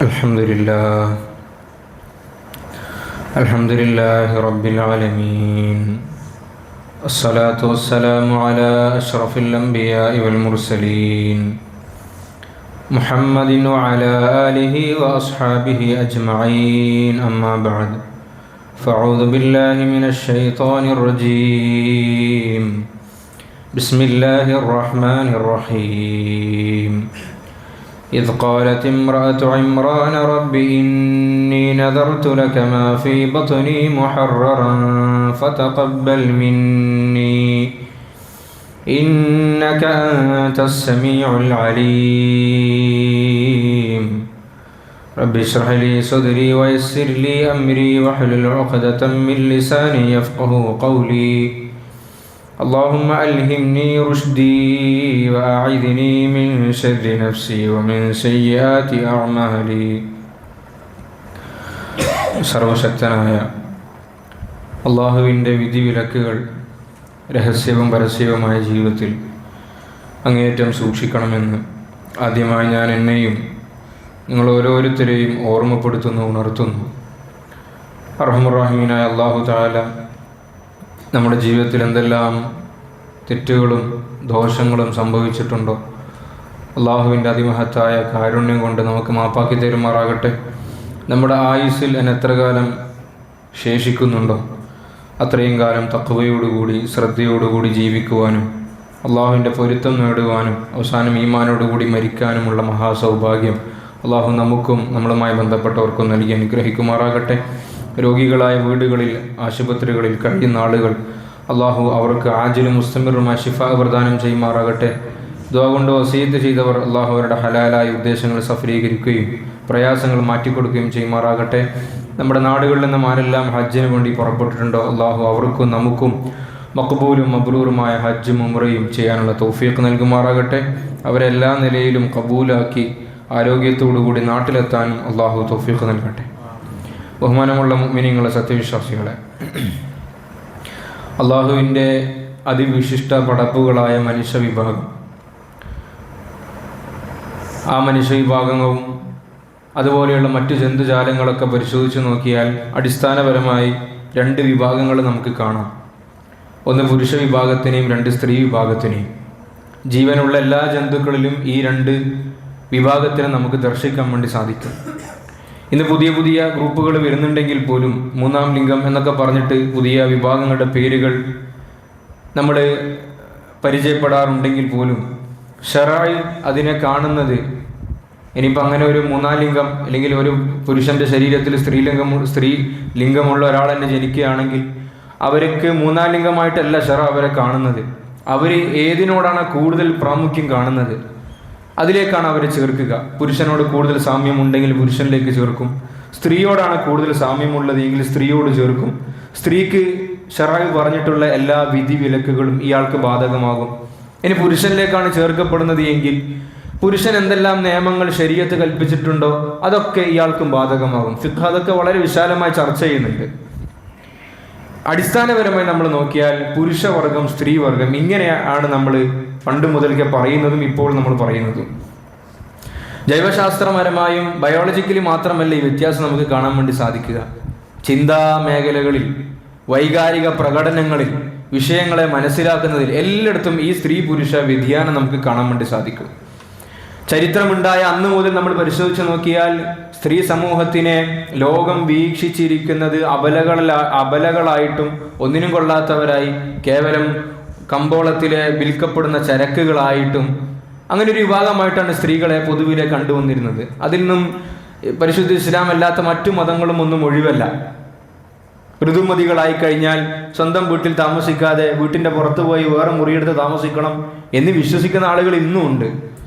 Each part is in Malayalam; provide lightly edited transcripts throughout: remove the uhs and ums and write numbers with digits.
الحمد لله رب العالمين. الصلاة والسلام على أشرف الأنبياء والمرسلين محمد وعلى آله وأصحابه أجمعين. أما بعد، فأعوذ بالله من الشيطان الرجيم. بسم الله الرحمن الرحيم. إذ قالت امرأة عمران رب إني نذرت لك ما في بطني محررا فتقبل مني إنك أنت السميع العليم. رب اشرح لي صدري ويسر لي أمري واحلل عقدة من لساني يفقهوا قولي. اللهم ألهمني رشدي وأعذني من شر نفسي ومن سيئات أعمالي. സർവശക്തനായ അള്ളാഹുവിൻ്റെ വിധിവിലക്കുകൾ രഹസ്യവും പരസ്യവുമായ ജീവിതത്തിൽ അങ്ങേയറ്റം സൂക്ഷിക്കണമെന്ന് ആദ്യമായി ഞാൻ എന്നെയും നിങ്ങൾ ഓരോരുത്തരെയും ഓർമ്മപ്പെടുത്തുന്നു, ഉണർത്തുന്നു. അർഹമുർ റഹീമായ അല്ലാഹു തആല നമ്മുടെ ജീവിതത്തിൽ എന്തെല്ലാം തെറ്റുകളും ദോഷങ്ങളും സംഭവിച്ചിട്ടുണ്ടോ അള്ളാഹുവിൻ്റെ അതിമഹത്തായ കാരുണ്യം കൊണ്ട് നമുക്ക് മാപ്പാക്കി തരുമാറാകട്ടെ. നമ്മുടെ ആയുസ്സിൽ എത്ര കാലം ശേഷിക്കുന്നുണ്ടോ അത്രയും കാലം തഖ്വയോടുകൂടി ശ്രദ്ധയോടുകൂടി ജീവിക്കുവാനും അള്ളാഹുവിൻ്റെ പൊരുത്തം നേടുവാനും അവസാനം ഈമാനോടുകൂടി മരിക്കാനുമുള്ള മഹാസൗഭാഗ്യം അള്ളാഹു നമുക്കും നമ്മളുമായി ബന്ധപ്പെട്ടവർക്കും നൽകി അനുഗ്രഹിക്കുമാറാകട്ടെ. രോഗികളായ വീടുകളിൽ, ആശുപത്രികളിൽ കഴിയുന്ന ആളുകൾ അള്ളാഹു അവർക്ക് ആജിലും മുസ്തമിറുമായ ശിഫാ പ്രദാനം ചെയ്യുമാറാകട്ടെ. ദുആ കൊണ്ട് വസിയത്ത് ചെയ്തവർ അള്ളാഹു അവരുടെ ഹലാലായ ഉദ്ദേശങ്ങൾ സഫലീകരിക്കുകയും പ്രയാസങ്ങൾ മാറ്റിക്കൊടുക്കുകയും ചെയ്യുമാറാകട്ടെ. നമ്മുടെ നാടുകളിൽ നിന്നും ആരെല്ലാം ഹജ്ജിന് വേണ്ടി പുറപ്പെട്ടിട്ടുണ്ടോ അള്ളാഹു അവർക്കും നമുക്കും മഖ്ബൂലും മബ്രൂറുമായ ഹജ്ജും ഉംറയും ചെയ്യാനുള്ള തൗഫീഖ് നൽകുമാറാകട്ടെ. അവരെല്ലാ നിലയിലും കബൂലാക്കി ആരോഗ്യത്തോടുകൂടി നാട്ടിലെത്താനും അള്ളാഹു തൗഫീഖ് നൽകട്ടെ. ബഹുമാനമുള്ള മുഅ്മിനീങ്ങളെ, സത്യവിശ്വാസികളെ, അള്ളാഹുവിൻ്റെ അതിവിശിഷ്ട പടപ്പുകളായ മനുഷ്യവിഭാഗം, ആ മനുഷ്യവിഭാഗവും അതുപോലെയുള്ള മറ്റു ജന്തുജാലങ്ങളൊക്കെ പരിശോധിച്ച് നോക്കിയാൽ അടിസ്ഥാനപരമായി രണ്ട് വിഭാഗങ്ങൾ നമുക്ക് കാണാം. ഒന്ന് പുരുഷ വിഭാഗത്തിനെയും രണ്ട് സ്ത്രീ വിഭാഗത്തിനെയും. ജീവനുള്ള എല്ലാ ജന്തുക്കളിലും ഈ രണ്ട് വിഭാഗത്തിനെ നമുക്ക് ദർശിക്കാൻ വേണ്ടി സാധിക്കും. ഇന്ന് പുതിയ പുതിയ ഗ്രൂപ്പുകൾ വരുന്നുണ്ടെങ്കിൽ പോലും മൂന്നാം ലിംഗം എന്നൊക്കെ പറഞ്ഞിട്ട് പുതിയ വിഭാഗങ്ങളുടെ പേരുകൾ നമ്മൾ പരിചയപ്പെടാറുണ്ടെങ്കിൽ പോലും ശറഅ് അതിനെ കാണുന്നത്, ഇനിയിപ്പോൾ അങ്ങനെ ഒരു മൂന്നാം ലിംഗം അല്ലെങ്കിൽ ഒരു പുരുഷൻ്റെ ശരീരത്തിൽ സ്ത്രീ ലിംഗമുള്ള ഒരാൾ തന്നെ ജനിക്കുകയാണെങ്കിൽ അവർക്ക് മൂന്നാം ലിംഗമായിട്ടല്ല ശറഅ് അവരെ കാണുന്നത്. അവർ ഏതിനോടാണ് കൂടുതൽ പ്രാമുഖ്യം കാണുന്നത് അതിലേക്കാണ് അവരെ ചേർക്കുക. പുരുഷനോട് കൂടുതൽ സാമ്യമുണ്ടെങ്കിൽ പുരുഷനിലേക്ക് ചേർക്കും. സ്ത്രീയോടാണ് കൂടുതൽ സാമ്യമുള്ളത് എങ്കിൽ സ്ത്രീയോട് ചേർക്കും. സ്ത്രീക്ക് ശറഅ് പറഞ്ഞിട്ടുള്ള എല്ലാ വിധി വിലക്കുകളും ഇയാൾക്ക് ബാധകമാകും. ഇനി പുരുഷനിലേക്കാണ് ചേർക്കപ്പെടുന്നത് എങ്കിൽ പുരുഷൻ എന്തെല്ലാം നിയമങ്ങൾ ശരീഅത്ത് കൽപ്പിച്ചിട്ടുണ്ടോ അതൊക്കെ ഇയാൾക്കും ബാധകമാകും. ഫിഖ് അതൊക്കെ വളരെ വിശാലമായി ചർച്ച ചെയ്യുന്നുണ്ട്. അടിസ്ഥാനപരമായി നമ്മൾ നോക്കിയാൽ പുരുഷവർഗം, സ്ത്രീവർഗം, ഇങ്ങനെയാണ് നമ്മൾ പണ്ട് മുതൽക്കേ പറയുന്നതും ഇപ്പോൾ നമ്മൾ പറയുന്നതും. ജൈവശാസ്ത്രപരമായും ബയോളജിക്കലി മാത്രമല്ല ഈ വ്യത്യാസം നമുക്ക് കാണാൻ വേണ്ടി സാധിക്കുക. ചിന്താ മേഖലകളിൽ, വൈകാരിക പ്രകടനങ്ങളിൽ, വിഷയങ്ങളെ മനസ്സിലാക്കുന്നതിൽ എല്ലായിടത്തും ഈ സ്ത്രീ പുരുഷ വ്യതിയാനം നമുക്ക് കാണാൻ വേണ്ടി സാധിക്കും. ചരിത്രമുണ്ടായ അന്ന് മുതൽ നമ്മൾ പരിശോധിച്ച് നോക്കിയാൽ സ്ത്രീ സമൂഹത്തിനെ ലോകം വീക്ഷിച്ചിരിക്കുന്നത് അബലകളായിട്ടും ഒന്നിനും കൊള്ളാത്തവരായി, കേവലം കമ്പോളത്തിലെ വിൽക്കപ്പെടുന്ന ചരക്കുകളായിട്ടും അങ്ങനെ ഒരു വിഭാഗമായിട്ടാണ് സ്ത്രീകളെ പൊതുവിലെ കണ്ടുവന്നിരുന്നത്. അതിൽ നിന്നും പരിശുദ്ധ ഇസ്ലാം അല്ലാത്ത മറ്റു മതങ്ങളും ഒന്നും ഒഴിവല്ല. ഋതുമതികളായി കഴിഞ്ഞാൽ സ്വന്തം വീട്ടിൽ താമസിക്കാതെ വീട്ടിൻ്റെ പുറത്തു പോയി വേറെ മുറിയെടുത്ത് താമസിക്കണം എന്ന് വിശ്വസിക്കുന്ന ആളുകൾ ഇന്നും ഉണ്ട്.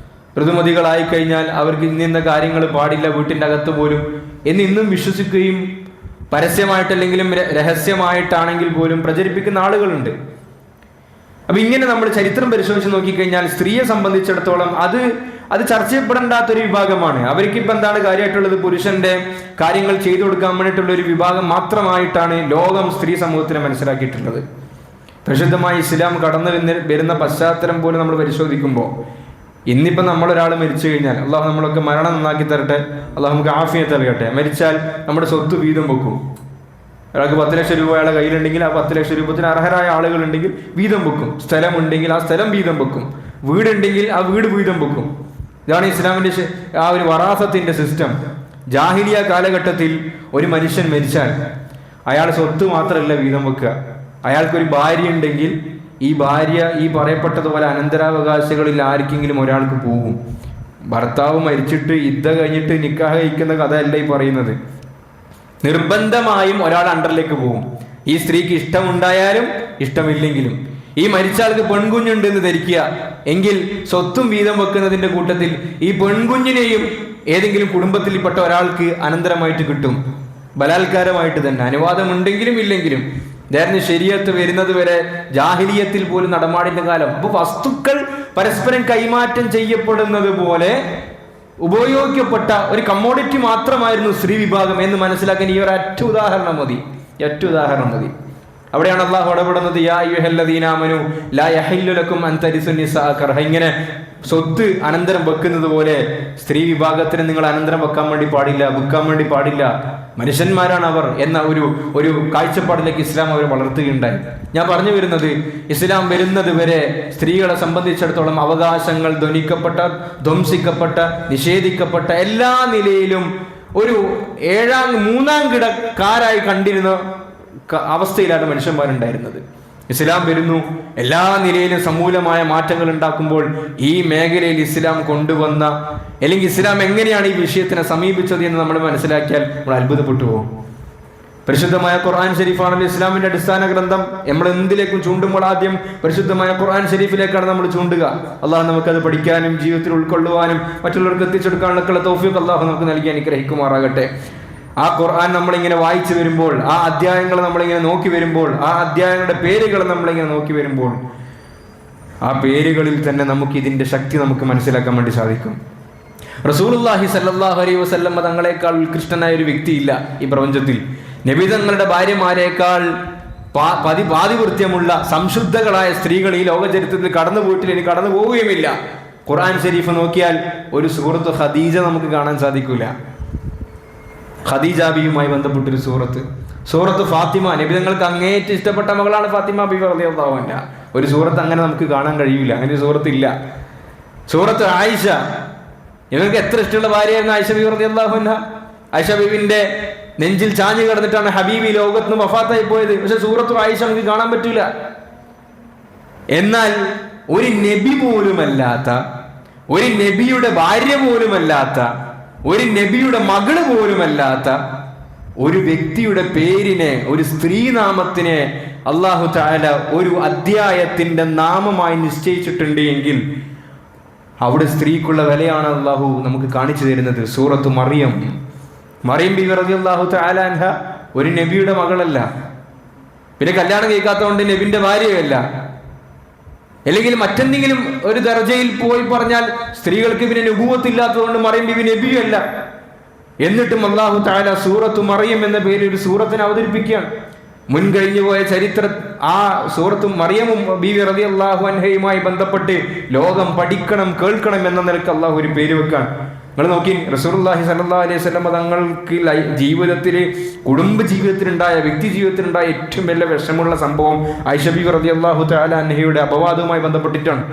ഋതുമതികളായി കഴിഞ്ഞാൽ അവർക്ക് ഇന്ന കാര്യങ്ങൾ പാടില്ല വീട്ടിൻ്റെ അകത്ത് പോലും എന്ന് ഇന്നും വിശ്വസിക്കുകയും പരസ്യമായിട്ടല്ലെങ്കിലും രഹസ്യമായിട്ടാണെങ്കിൽ പോലും പ്രചരിപ്പിക്കുന്ന ആളുകളുണ്ട്. അപ്പം ഇങ്ങനെ നമ്മൾ ചരിത്രം പരിശോധിച്ച് നോക്കിക്കഴിഞ്ഞാൽ സ്ത്രീയെ സംബന്ധിച്ചിടത്തോളം അത് ചർച്ച ചെയ്യപ്പെടേണ്ടാത്തൊരു വിഭാഗമാണ്. അവർക്കിപ്പോൾ എന്താണ് കാര്യമായിട്ടുള്ളത്? പുരുഷന്റെ കാര്യങ്ങൾ ചെയ്തു കൊടുക്കാൻ വേണ്ടിയിട്ടുള്ള ഒരു വിഭാഗം മാത്രമായിട്ടാണ് ലോകം സ്ത്രീ സമൂഹത്തിനെ മനസ്സിലാക്കിയിട്ടുള്ളത്. പരിശുദ്ധമായ ഇസ്ലാം കടന്നു വരുന്ന പശ്ചാത്തലം പോലും നമ്മൾ പരിശോധിക്കുമ്പോൾ ഇന്നിപ്പം നമ്മളൊരാൾ മരിച്ചു കഴിഞ്ഞാൽ അള്ളാഹു നമ്മളൊക്കെ മരണം നന്നാക്കി തരട്ടെ, അള്ളാഹു നമുക്ക് ആഫിയത്ത് നൽകട്ടെ. മരിച്ചാൽ നമ്മുടെ സ്വത്ത് വീതം വെക്കും. ഒരാൾക്ക് 10 ലക്ഷം രൂപ അയാളെ കയ്യിലുണ്ടെങ്കിൽ ആ 10 ലക്ഷം രൂപത്തിന് അർഹരായ ആളുകളുണ്ടെങ്കിൽ വീതം വെക്കും. സ്ഥലമുണ്ടെങ്കിൽ ആ സ്ഥലം വീതം വെക്കും. വീടുണ്ടെങ്കിൽ ആ വീട് വീതം വെക്കും. ഇതാണ് ഇസ്ലാമിൻ്റെ ആ ഒരു വറാസത്തിൻ്റെ സിസ്റ്റം. ജാഹിലിയ കാലഘട്ടത്തിൽ ഒരു മനുഷ്യൻ മരിച്ചാൽ അയാൾ സ്വത്ത് മാത്രമല്ല വീതം വെക്കുക. അയാൾക്കൊരു ഭാര്യ ഉണ്ടെങ്കിൽ ഈ ഭാര്യ ഈ പറയപ്പെട്ടതുപോലെ അനന്തരാവകാശികളിൽ ആർക്കെങ്കിലും ഒരാൾക്ക് പോകും. ഭർത്താവ് മരിച്ചിട്ട് ഇദ്ദ കഴിഞ്ഞിട്ട് നിക്കാഹ് കഴിക്കുന്ന കഥയല്ല ഈ പറയുന്നത്. നിർബന്ധമായും ഒരാൾ അണ്ടറിലേക്ക് പോകും. ഈ സ്ത്രീക്ക് ഇഷ്ടമുണ്ടായാലും ഇഷ്ടമില്ലെങ്കിലും. ഈ മരിച്ച ആൾക്ക് പെൺകുഞ്ഞുണ്ട് എന്ന് ധരിക്കുക എങ്കിൽ സ്വത്തും വീതം വെക്കുന്നതിന്റെ കൂട്ടത്തിൽ ഈ പെൺകുഞ്ഞിനെയും ഏതെങ്കിലും കുടുംബത്തിൽപ്പെട്ട ഒരാൾക്ക് അനന്തരമായിട്ട് കിട്ടും. ബലാത്കാരമായിട്ട് തന്നെ, അനുവാദമുണ്ടെങ്കിലും ഇല്ലെങ്കിലും. ഇതായിരുന്നു ശരീഅത്ത് വരുന്നത് വരെ ജാഹിലിയത്തിൽ പോലും നടമാടിന്റെ കാലം. അപ്പോൾ വസ്തുക്കൾ പരസ്പരം കൈമാറ്റം ചെയ്യപ്പെടുന്നത് പോലെ ഉപയോഗിക്കപ്പെട്ട ഒരു കമ്മോഡിറ്റി മാത്രമായിരുന്നു സ്ത്രീ വിഭാഗം എന്ന് മനസ്സിലാക്കാൻ ഈ ഒരൊറ്റ ഉദാഹരണം മതി. അവിടെയാണ് അള്ളാഹു ഇടപെടുന്നത്. യാ അയ്യുഹല്ലദീന ആമനൂ ലാ യഹില്ലു ലക്കും അൻ തരിസു നിസാഅ കർഹ. ഇങ്ങനെ സ്വത്ത് അനന്തരം വെക്കുന്നത് പോലെ സ്ത്രീ വിഭാഗത്തിന് നിങ്ങൾ അനന്തരം വെക്കാൻ വേണ്ടി പാടില്ല, വിൽക്കാൻ വേണ്ടി പാടില്ല. മനുഷ്യന്മാരാണ് അവർ എന്ന ഒരു കാഴ്ചപ്പാടിലേക്ക് ഇസ്ലാം അവർ വളർത്തുകയുണ്ടായി. ഞാൻ പറഞ്ഞു വരുന്നത്, ഇസ്ലാം വരുന്നത് വരെ സ്ത്രീകളെ സംബന്ധിച്ചിടത്തോളം അവകാശങ്ങൾ ധ്വംസിക്കപ്പെട്ട നിഷേധിക്കപ്പെട്ട എല്ലാ നിലയിലും ഒരു മൂന്നാം കിടക്കാരായി കണ്ടിരുന്ന അവസ്ഥയിലാണ് മനുഷ്യന്മാരുണ്ടായിരുന്നത്. ഇസ്ലാം വരുന്നു, എല്ലാ നിലയിലും സമൂലമായ മാറ്റങ്ങൾ ഉണ്ടാക്കുമ്പോൾ ഈ മേഖലയിൽ ഇസ്ലാം കൊണ്ടുവന്ന അല്ലെങ്കിൽ ഇസ്ലാം എങ്ങനെയാണ് ഈ വിഷയത്തിനെ സമീപിച്ചത് എന്ന് നമ്മൾ മനസ്സിലാക്കിയാൽ നമ്മൾ അത്ഭുതപ്പെട്ടു പോകും. പരിശുദ്ധമായ ഖുർആൻ ഷരീഫാണല്ലോ ഇസ്ലാമിന്റെ അടിസ്ഥാന ഗ്രന്ഥം. നമ്മൾ എന്തിലേക്കും ചൂണ്ടുമ്പോൾ ആദ്യം പരിശുദ്ധമായ ഖുർആൻ ഷരീഫിലേക്കാണ് നമ്മൾ ചൂണ്ടുക. അള്ളാഹു നമുക്കത് പഠിക്കാനും ജീവിതത്തിൽ ഉൾക്കൊള്ളുവാനും മറ്റുള്ളവർക്ക് എത്തിച്ചെടുക്കാനുള്ള തൗഫീഖ് അള്ളാഹു നമുക്ക് നൽകി അനുഗ്രഹിക്കുമാറാകട്ടെ. ആ ഖുർആൻ നമ്മളിങ്ങനെ വായിച്ചു വരുമ്പോൾ, ആ അധ്യായങ്ങൾ നമ്മളിങ്ങനെ നോക്കി വരുമ്പോൾ, ആ അധ്യായങ്ങളുടെ പേരുകൾ നമ്മളിങ്ങനെ നോക്കി വരുമ്പോൾ, ആ പേരുകളിൽ തന്നെ നമുക്ക് ഇതിന്റെ ശക്തി നമുക്ക് മനസ്സിലാക്കാൻ വേണ്ടി സാധിക്കും. റസൂലുള്ളാഹി സ്വല്ലല്ലാഹു അലൈഹി വസല്ലം തങ്ങളെക്കാൾ ഉത്കൃഷ്ടനായ ഒരു വ്യക്തിയില്ല ഈ പ്രപഞ്ചത്തിൽ. നബി തങ്ങളുടെ ഭാര്യമാരേക്കാൾ പാതിവൃത്യമുള്ള സംശുദ്ധകളായ സ്ത്രീകൾ ഈ ലോക ചരിത്രത്തിൽ കടന്നു പോയിട്ടില്ല, ഇനി കടന്നു പോവുകയുമില്ല. ഖുർആൻ ഷരീഫ് നോക്കിയാൽ ഒരു സൂറത്ത് ഖദീജ നമുക്ക് കാണാൻ സാധിക്കൂല. ഖദീജ ബിയുമായി ബന്ധപ്പെട്ടൊരു സൂറത്ത് ഫാത്തിമ. നബി തങ്ങൾക്ക് അങ്ങേറ്റം ഇഷ്ടപ്പെട്ട മകളാണ് ഫാത്തിമ ബി റളിയല്ലാഹു അൻഹ. ഒരു സൂറത്ത് അങ്ങനെ നമുക്ക് കാണാൻ കഴിയില്ല, അങ്ങനെ ഒരു സൂറത്ത് ഇല്ല. സൂറത്ത് ആയിഷ, ഇവർക്ക് എത്ര ഇഷ്ടമുള്ള ഭാര്യയായിരുന്നു ആയിഷ ബി റളിയല്ലാഹു അൻഹ. ആയിഷ ബീവിന്റെ നെഞ്ചിൽ ചാഞ്ഞു കിടന്നിട്ടാണ് ഹബീബി ലോകത്ത് നിന്ന് വഫാത്തായി പോയത്. പക്ഷെ സൂറത്ത് ആയിഷ നമുക്ക് കാണാൻ പറ്റൂല. എന്നാൽ ഒരു നബി പോലുമല്ലാത്ത, ഒരു നബിയുടെ ഭാര്യ പോലുമല്ലാത്ത, ഒരു നബിയുടെ മകള് പോലുമല്ലാത്ത ഒരു വ്യക്തിയുടെ പേരിനെ, ഒരു സ്ത്രീനാമത്തിനെ അല്ലാഹു തആല ഒരു അധ്യായത്തിന്റെ നാമമായി നിശ്ചയിച്ചിട്ടുണ്ട് എങ്കിൽ അവിടെ സ്ത്രീക്കുള്ള വിലയാണ് അല്ലാഹു നമുക്ക് കാണിച്ചു തരുന്നത്. സൂറത്ത് മറിയം ബിബി റളിയല്ലാഹു തആല അൻഹ ഒരു നബിയുടെ മകളല്ല, പിന്നെ കല്യാണം കഴിക്കാത്തതുകൊണ്ട് നബിന്റെ ഭാര്യയല്ല, അല്ലെങ്കിൽ മറ്റെന്തെങ്കിലും ഒരു ദർജയിൽ പോയി പറഞ്ഞാൽ സ്ത്രീകൾക്ക് പിന്നെ നുബുവത്തില്ലാത്തതുകൊണ്ട് മറിയം ബിബി നബിയല്ല. എന്നിട്ടും അല്ലാഹു തആല സൂറത്തു മറിയം എന്ന പേരിൽ ഒരു സൂറത്തിനെ അവതരിപ്പിക്കുകയാണ്. മുൻകഴിഞ്ഞു പോയ ചരിത്ര ആ സൂറത്തും മറിയമും ബീവി റളിയല്ലാഹു അൻഹയുമായി ബന്ധപ്പെട്ട് ലോകം പഠിക്കണം, കേൾക്കണം എന്ന നിലക്ക് അല്ലാഹു ഒരു പേര് വെക്കാൻ. നിങ്ങൾ നോക്കി, റസൂലുള്ളാഹി സ്വല്ലല്ലാഹു അലൈഹി വസല്ലം തങ്ങൾക്ക് ജീവിതത്തിൽ, കുടുംബ ജീവിതത്തിലുണ്ടായ, വ്യക്തി ജീവിതത്തിലുണ്ടായ ഏറ്റവും വലിയ വിഷമുള്ള സംഭവം ആയിഷ ബീവി റളിയല്ലാഹു തആല അൻഹയുടെ അപവാദവുമായി ബന്ധപ്പെട്ടിട്ടാണ്.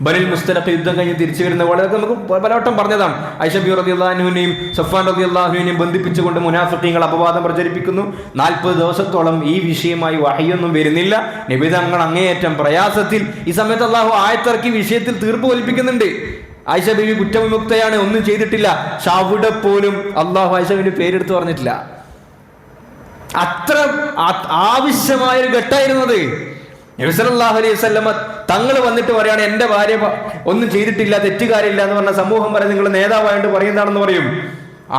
ബനിൽ മുസ്തലഖ് യുദ്ധം കഴിഞ്ഞ് തിരിച്ചു വരുന്ന വളരെ നമുക്ക് പലവട്ടം പറഞ്ഞതാണ്. ആയിഷ ബീവി റളിയല്ലാഹു അൻഹുവിനെയും സഫ്വാൻ റളിയല്ലാഹു അൻഹുവിനെയും ബന്ധിപ്പിച്ചുകൊണ്ട് മുനാഫിഖീങ്ങൾ അപവാദം പ്രചരിപ്പിക്കുന്നു. 40 ദിവസത്തോളം ഈ വിഷയമായി വഹയൊന്നും വരുന്നില്ല. നബി തങ്ങൾ അങ്ങേയറ്റം പ്രയാസത്തിൽ. ഈ സമയത്ത് അല്ലാഹു ആയത്തിറക്കി വിഷയത്തിൽ തീർപ്പ് കൽപ്പിക്കുന്നുണ്ട്. ആയിഷ ബീവി കുറ്റവിമുക്തയാണ്, ഒന്നും ചെയ്തിട്ടില്ല. പക്ഷെ അവിടെ പോലും അല്ലാഹു ആയിഷ ബീവിന്റെ പേരെടുത്ത് പറഞ്ഞിട്ടില്ല. അത്ര ആവശ്യമായൊരു ഘട്ടമായിരുന്നത്. നബി സല്ലല്ലാഹു അലൈഹി വസല്ലം തങ്ങൾ വന്നിട്ട് പറയാണ്, എന്റെ ഭാര്യ ഒന്നും ചെയ്തിട്ടില്ല, തെറ്റുകാരില്ല എന്ന് പറഞ്ഞ സമൂഹം പറയും നിങ്ങൾ നേതാവായിട്ട് പറയുന്നതാണെന്ന് പറയും.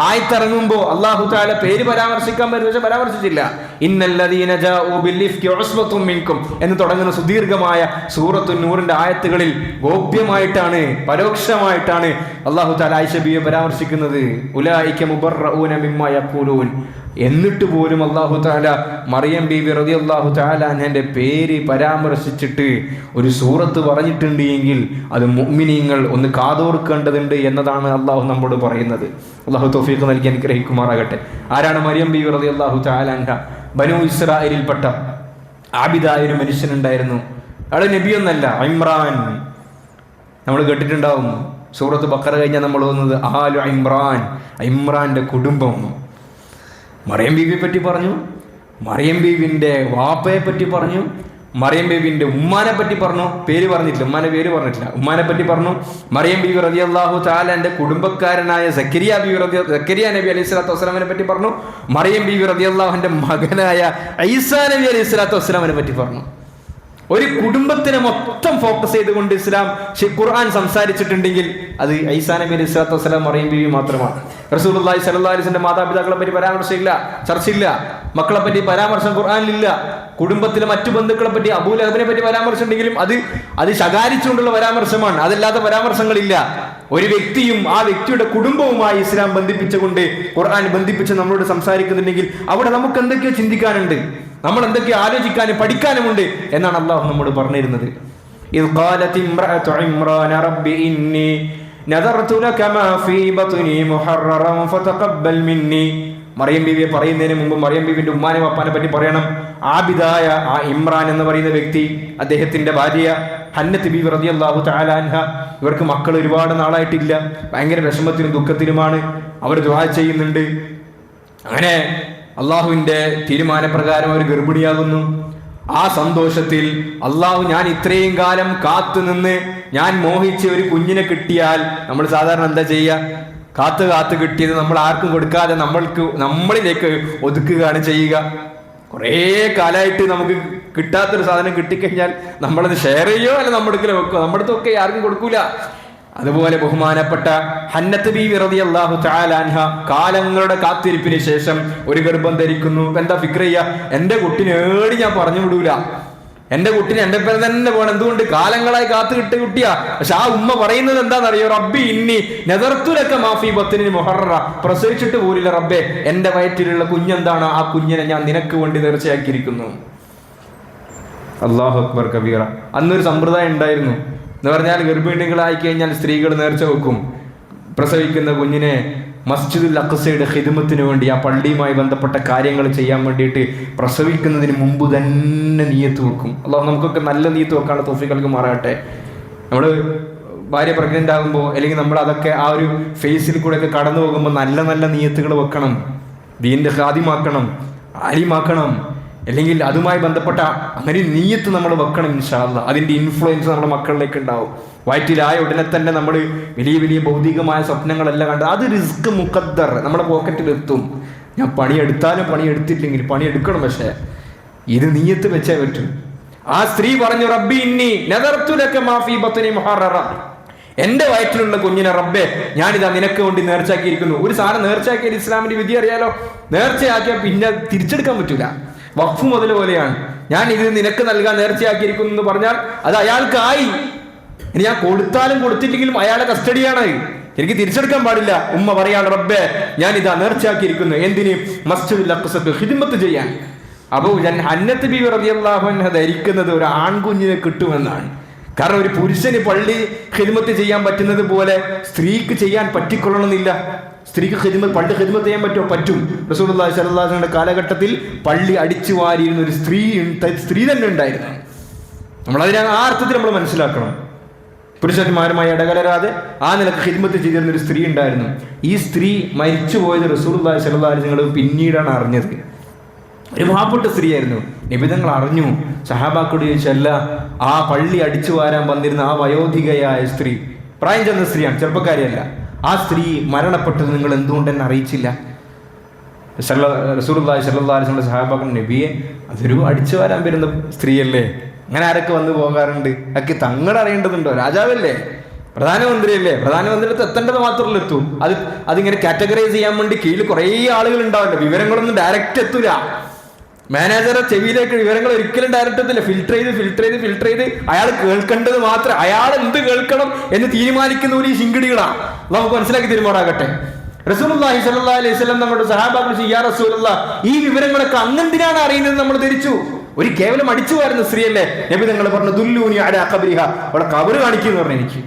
ആയത്തിറങ്ങുമ്പോ അല്ലാഹു തആല പേര് പരാമർശിക്കാൻ പറ്റും, പക്ഷെ പരാമർശിച്ചില്ല. ഇന്നല്ലദീന ജാഊ ബിൽ ഇഫ്കി ഉസ്ബത്തും മിൻകും എന്ന് തുടങ്ങുന്ന സുദീർഘമായ സൂറത്തു നൂറിന്റെ ആയത്തുകളിൽ ഗോപ്യമായിട്ടാണ്, പരോക്ഷമായിട്ടാണ് അല്ലാഹു തആല ആയിഷ ബിയെ പരാമർശിക്കുന്നത്. ഉലൈക മുബറഊന മിമ്മാ യഖൂലൂൻ. എന്നിട്ട് പോലും അല്ലാഹു തആല മറിയം ബീവി റളിയല്ലാഹു തആല അൻഹയുടെ പേര് പരാമർശിച്ചിട്ട് ഒരു സൂറത്ത് പറഞ്ഞിട്ടുണ്ട് എങ്കിൽ അത് മുഅ്മിനീങ്ങൾ ഒന്ന് കാതോർക്കേണ്ടതുണ്ട് എന്നതാണ് അള്ളാഹു നമ്മോട് പറയുന്നത്. അള്ളാഹു തൗഫീഖ് നൽകി അനുഗ്രഹിക്കുമാറാകട്ടെ. ആരാണ് മറിയം ബീവി റളിയല്ലാഹു തആല അൻഹ? ബനൂ ഇസ്രായേലിൽപ്പെട്ട ആബിദായ ഒരു മനുഷ്യനുണ്ടായിരുന്നു. അയാൾ നബിയൊന്നല്ല, ഇമ്രാൻ. നമ്മൾ കേട്ടിട്ടുണ്ടാവും, സൂറത്ത് ബഖറ കഴിഞ്ഞാൽ നമ്മൾ വന്നത് ആലു ഇമ്രാൻ, ഇമ്രാന്റെ കുടുംബം. മറിയം ബീവിയെ പറ്റി പറഞ്ഞു, മറിയം ബീവിൻ്റെ വാപ്പയെ പറ്റി പറഞ്ഞു, മറിയം ബീവിൻ്റെ ഉമ്മാനെ പറ്റി പറഞ്ഞു. പേര് പറഞ്ഞിട്ടില്ല, ഉമ്മാനെ പേര് പറഞ്ഞിട്ടില്ല, ഉമ്മാനെ പറ്റി പറഞ്ഞു. മറിയം ബീവി റളിയല്ലാഹു തആല എൻ്റെ കുടുംബക്കാരനായ സക്കരിയ നബി അലൈഹി സ്വലാത്തു വസ്സലാമിനെ പറ്റി പറഞ്ഞു. മറിയം ബീവി റളിയല്ലാഹുവിൻ്റെ മകനായ ഈസാ നബി അലൈഹി സ്വലാത്തു വസ്സലാമിനെ പറ്റി പറഞ്ഞു. ഒരു കുടുംബത്തിനെ മൊത്തം ഫോക്കസ് ചെയ്തുകൊണ്ട് ഇസ്ലാം ഖുർആൻ സംസാരിച്ചിട്ടുണ്ടെങ്കിൽ അത് ഈസാ നബി അലൈഹി സ്വലാത്തു വസ്സലാം, മറിയം ബീവി മാത്രമാണ്. റസൂലുള്ളാഹി സ്വല്ലല്ലാഹു അലൈഹി വസല്ലം മാതാപിതാക്കളെ പറ്റി പരാമർശമില്ല, ചർച്ചയില്ല. മക്കളെ പറ്റി പരാമർശം ഖുർആനിലില്ല. കുടുംബത്തിലെ മറ്റു ബന്ധുക്കളെ പറ്റി, അബൂ ലഹബിനെ പറ്റി പരാമർശം ഉണ്ടെങ്കിലും അത് ശകാരിച്ചുകൊണ്ടുള്ള പരാമർശമാണ്, അതല്ലാത്ത പരാമർശങ്ങളില്ല. ഒരു വ്യക്തിയും ആ വ്യക്തിയുടെ കുടുംബവുമായി ഇസ്ലാം ബന്ധിപ്പിച്ചുകൊണ്ട് ഖുർആൻ ബന്ധിപ്പിച്ച് നമ്മളോട് സംസാരിക്കുന്നുണ്ടെങ്കിൽ അവിടെ നമുക്ക് എന്തൊക്കെയോ ചിന്തിക്കാനുണ്ട്, നമ്മൾ എന്തൊക്കെയോ ആലോചിക്കാനും പഠിക്കാനുമുണ്ട് എന്നാണ് അള്ളാഹു നമ്മോട് പറഞ്ഞിരുന്നത്. ഇദ് ഖാലത് ഇംറഅതു ഇമ്രാന റബ്ബി ഇന്നി നദർതു ലക മാ ഫീ ബത്നി മുഹററൻ ഫതഖബ്ബൽ മിന്നി. മറിയം ബീവിയെ പറയുന്നതിന് മുമ്പ് മറിയം ബീവിന്റെ ഉമ്മാനെ വാപ്പാനെ പറ്റി പറയണം. ആബിദായ ആ ഇമ്രാൻ എന്ന് പറയുന്ന വ്യക്തി, അദ്ദേഹത്തിന്റെ ഭാര്യ ഹന്നത്ത് ബീവി റളിയല്ലാഹു തആല അൻഹ, ഇവർക്ക് മക്കൾ ഒരുപാട് നാളായിട്ടില്ല. ഭയങ്കര വിഷമത്തിലും ദുഃഖത്തിലുമാണ്. അവർ ദുആ ചെയ്യുന്നുണ്ട്. അങ്ങനെ അള്ളാഹുവിൻ്റെ തീരുമാനപ്രകാരം അവർ ഗർഭിണിയാകുന്നു. ആ സന്തോഷത്തിൽ അള്ളാഹു, ഞാൻ ഇത്രയും കാലം കാത്തു നിന്ന് ഞാൻ മോഹിച്ച് ഒരു കുഞ്ഞിനെ കിട്ടിയാൽ നമ്മൾ സാധാരണ എന്താ ചെയ്യുക? കാത്ത് കിട്ടിയത് നമ്മൾ ആർക്കും കൊടുക്കാതെ നമ്മളിലേക്ക് ഒതുക്കുകയാണ് ചെയ്യുക. കുറേ കാലമായിട്ട് നമുക്ക് കിട്ടാത്തൊരു സാധനം കിട്ടിക്കഴിഞ്ഞാൽ നമ്മളത് ഷെയർ ചെയ്യോ അല്ല നമ്മുടെ അടുക്കൽ വെക്കോ? നമ്മുടെ അടുത്തൊക്കെ ആർക്കും കൊടുക്കൂല. അതുപോലെ ബഹുമാനപ്പെട്ട ഹന്നത്ത് ബീവി റളിയല്ലാഹു തആല അൻഹ കാലങ്ങളുടെ കാത്തിരിപ്പിന് ശേഷം ഒരു ഗർഭം ധരിക്കുന്നു. എന്താ ഫിക്ർ ചെയ്യുക? എൻ്റെ കുട്ടിനെ ഏടി ഞാൻ പറഞ്ഞു വിടൂല, എൻ്റെ കുട്ടിനെ എൻ്റെ പേര് തന്നെ പോകണം. എന്തുകൊണ്ട്? കാലങ്ങളായി കാത്തു കിട്ടിയ കുട്ടിയാ. പക്ഷെ ആ ഉമ്മ പറയുന്നത് എന്താണെന്നറിയോ? റബ്ബി ഇന്നി നദർതു ലക മാ ഫീ ബത്നി മുഹററ. പ്രസവിച്ചിട്ട് പോലില്ല റബ്ബേ, എൻ്റെ വയറ്റിലുള്ള കുഞ്ഞെന്താണ് ആ കുഞ്ഞിനെ ഞാൻ നിനക്ക് വേണ്ടി നേർച്ചയാക്കിയിരിക്കുന്നു. അല്ലാഹു അക്ബർ കബീറ. അന്നൊരു സമ്പ്രദായം ഉണ്ടായിരുന്നു എന്ന് പറഞ്ഞാൽ, ഗർഭിണികളായി കഴിഞ്ഞാൽ സ്ത്രീകൾ നേർച്ച വെക്കും. പ്രസവിക്കുന്ന കുഞ്ഞിനെ മസ്ജിദുൽ അഖ്സയുടെ ഖിദ്മത്തിന് വേണ്ടി, ആ പള്ളിയുമായി ബന്ധപ്പെട്ട കാര്യങ്ങൾ ചെയ്യാൻ വേണ്ടിയിട്ട് പ്രസവിക്കുന്നതിന് മുമ്പ് തന്നെ നിയ്യത്ത് വെക്കും. അല്ലാഹു നമുക്കൊക്കെ നല്ല നിയ്യത്ത് വെക്കാനുള്ള തൗഫീഖ് നൽകുമാറാകട്ടെ. നമ്മൾ ഭാര്യ പ്രഗ്നൻ്റ് ആകുമ്പോൾ അല്ലെങ്കിൽ നമ്മൾ അതൊക്കെ ആ ഒരു ഫേസിൽ കൂടെയൊക്കെ കടന്നു പോകുമ്പോൾ നല്ല നല്ല നിയ്യത്തുകൾ വെക്കണം. ദീൻ്റെ ഖാദിമാക്കണം, ആലിമാക്കണം, അല്ലെങ്കിൽ അതുമായി ബന്ധപ്പെട്ട അങ്ങനെ നീയത്ത് നമ്മൾ വെക്കണം. ഇൻഷാ അല്ലാഹ് അതിൻ്റെ ഇൻഫ്ലുവൻസ് നമ്മുടെ മക്കളിലേക്ക് ഉണ്ടാവും. വയറ്റിലായ ഉടനെ തന്നെ നമ്മൾ വലിയ വലിയ ഭൗതികമായ സ്വപ്നങ്ങളെല്ലാം കണ്ട് അത് റിസ്ക് മുഖദ്ദർ നമ്മുടെ പോക്കറ്റിലെത്തും. ഞാൻ പണിയെടുത്താലും പണിയെടുത്തില്ലെങ്കിൽ പണിയെടുക്കണം, പക്ഷേ ഇത് നീയത്ത് വെച്ചേ പറ്റും. ആ സ്ത്രീ പറഞ്ഞു, റബ്ബി ഇന്നി നദർതു ലക മാ ഫീ ബത്നി മുഹററ. എൻ്റെ വയറ്റിലുള്ള കുഞ്ഞിനെ റബ്ബേ ഞാനിതാ നിനക്ക് വേണ്ടി നേർച്ചയാക്കിയിരിക്കുന്നു. ഒരു സാധനം നേർച്ചയാക്കിയ ഇസ്ലാമിന്റെ വിധി അറിയാലോ, നേർച്ചയാക്കിയാൽ പിന്നെ തിരിച്ചെടുക്കാൻ പറ്റൂല. വഖഫ് മുതൽ പോലെയാണ്. ഞാൻ ഇത് നിനക്ക് നൽകാൻ നേർച്ചയാക്കിയിരിക്കുന്നു എന്ന് പറഞ്ഞാൽ അത് അയാൾക്കായി. ഇനി ഞാൻ കൊടുത്താലും കൊടുത്തില്ലെങ്കിലും അയാളുടെ കസ്റ്റഡിയാണ്, എനിക്ക് തിരിച്ചെടുക്കാൻ പാടില്ല. ഉമ്മ പറയാണ്, റബ്ബേ ഞാൻ ഇതാ നേർച്ചയാക്കിയിരിക്കുന്നു. എന്തിന്? മസ്ജിദുൽ അഖ്സക്ക് ഖിദ്മത്ത് ചെയ്യാൻ. അപ്പോൾ ഹന്നത്ത് ബീവി റളിയല്ലാഹു അൻഹ ധരിക്കുന്നത് ഒരു ആൺകുഞ്ഞിനെ കിട്ടുമെന്നാണ്. കാരണം ഒരു പുരുഷന് പള്ളി ഖിദ്മത്ത് ചെയ്യാൻ പറ്റുന്നത് പോലെ സ്ത്രീക്ക് ചെയ്യാൻ പറ്റിക്കൊള്ളണമെന്നില്ല. സ്ത്രീക്ക് പണ്ട് ഖിദ്മത്ത് ചെയ്യാൻ പറ്റുമോ? പറ്റും. റസൂലുള്ളാഹി സ്വല്ലല്ലാഹു അലൈഹി വസല്ലം കാലഘട്ടത്തിൽ പള്ളി അടിച്ചു വാരിയിരുന്ന ഒരു സ്ത്രീ തന്നെ ഉണ്ടായിരുന്നു. നമ്മളതിനെ ആ അർത്ഥത്തിൽ നമ്മൾ മനസ്സിലാക്കണം. പുരുഷന്മാരുമായി ഇടകലരാതെ ആ നിലക്ക് ഖിദ്മത്ത് ചെയ്തിരുന്ന ഒരു സ്ത്രീ ഉണ്ടായിരുന്നു. ഈ സ്ത്രീ മരിച്ചു പോയത് റസൂലുള്ളാഹി സ്വല്ലല്ലാഹു അലൈഹി വസല്ലം പിന്നീടാണ് അറിഞ്ഞത്. ഒരു പാവപ്പെട്ട സ്ത്രീയായിരുന്നു. നിബിധങ്ങൾ അറിഞ്ഞു. സഹാബാക്കളോട് ചോദിച്ചല്ല, ആ പള്ളി അടിച്ചു വാരാൻ വന്നിരുന്ന ആ വയോധികയായ സ്ത്രീ, പ്രായം ചെന്ന സ്ത്രീയാണ്, ചെറുപ്പക്കാരിയല്ല. ആ സ്ത്രീ മരണപ്പെട്ടത് നിങ്ങൾ എന്തുകൊണ്ട് എന്നെ അറിയിച്ചില്ല? റസൂലുള്ളാഹി സ്വല്ലല്ലാഹു അലൈഹി വസല്ലം സഹാബാക്കൾ, നബിയെ അതൊരു അടിച്ചു വാരാൻ വരുന്ന സ്ത്രീയല്ലേ, അങ്ങനെ ആരൊക്കെ വന്നു പോകാറുണ്ട്, ഒക്കെ തങ്ങൾ അറിയേണ്ടതുണ്ടോ? രാജാവല്ലേ, പ്രധാനമന്ത്രിയല്ലേ, പ്രധാനമന്ത്രിയുടെ എത്തേണ്ടത് മാത്രമല്ല എത്തൂ. അതിങ്ങനെ കാറ്റഗറൈസ് ചെയ്യാൻ വേണ്ടി കീഴിൽ കുറേ ആളുകൾ ഉണ്ടാവില്ല. വിവരങ്ങളൊന്നും ഡയറക്റ്റ് എത്തൂല. മാനേജറെ ചെവിയിലേക്ക് വിവരങ്ങൾ ഒരിക്കലും ഡയറക്റ്റ് എത്തില്ല. ഫിൽട്ടർ ചെയ്ത് അയാൾ കേൾക്കേണ്ടത് മാത്രം, അയാൾ എന്ത് കേൾക്കണം എന്ന് തീരുമാനിക്കുന്ന ഒരു ശിങ്കിടികളാണ്. നമുക്ക് മനസ്സിലാക്കി തീരുമാനാകട്ടെ. റസൂലുള്ളാഹി സ്വല്ലല്ലാഹു അലൈഹി വസല്ലം നമ്മുടെ സഹാബാക്കൾ യാ റസൂലല്ലാഹ് ഈ വിവരങ്ങളൊക്കെ അങ്ങെന്തിനാണ് അറിയുന്നത് നമ്മൾ ധരിച്ചു. ഒരു കേവലം അടിച്ചു വാരുന്ന സ്ത്രീയല്ലേ. നബി തങ്ങൾ പറഞ്ഞു ദുല്ലൂനി അലാ ഖബരിഹ, അവളെ ഖബർ കാണിക്കുന്നു പറഞ്ഞു. എനിക്ക്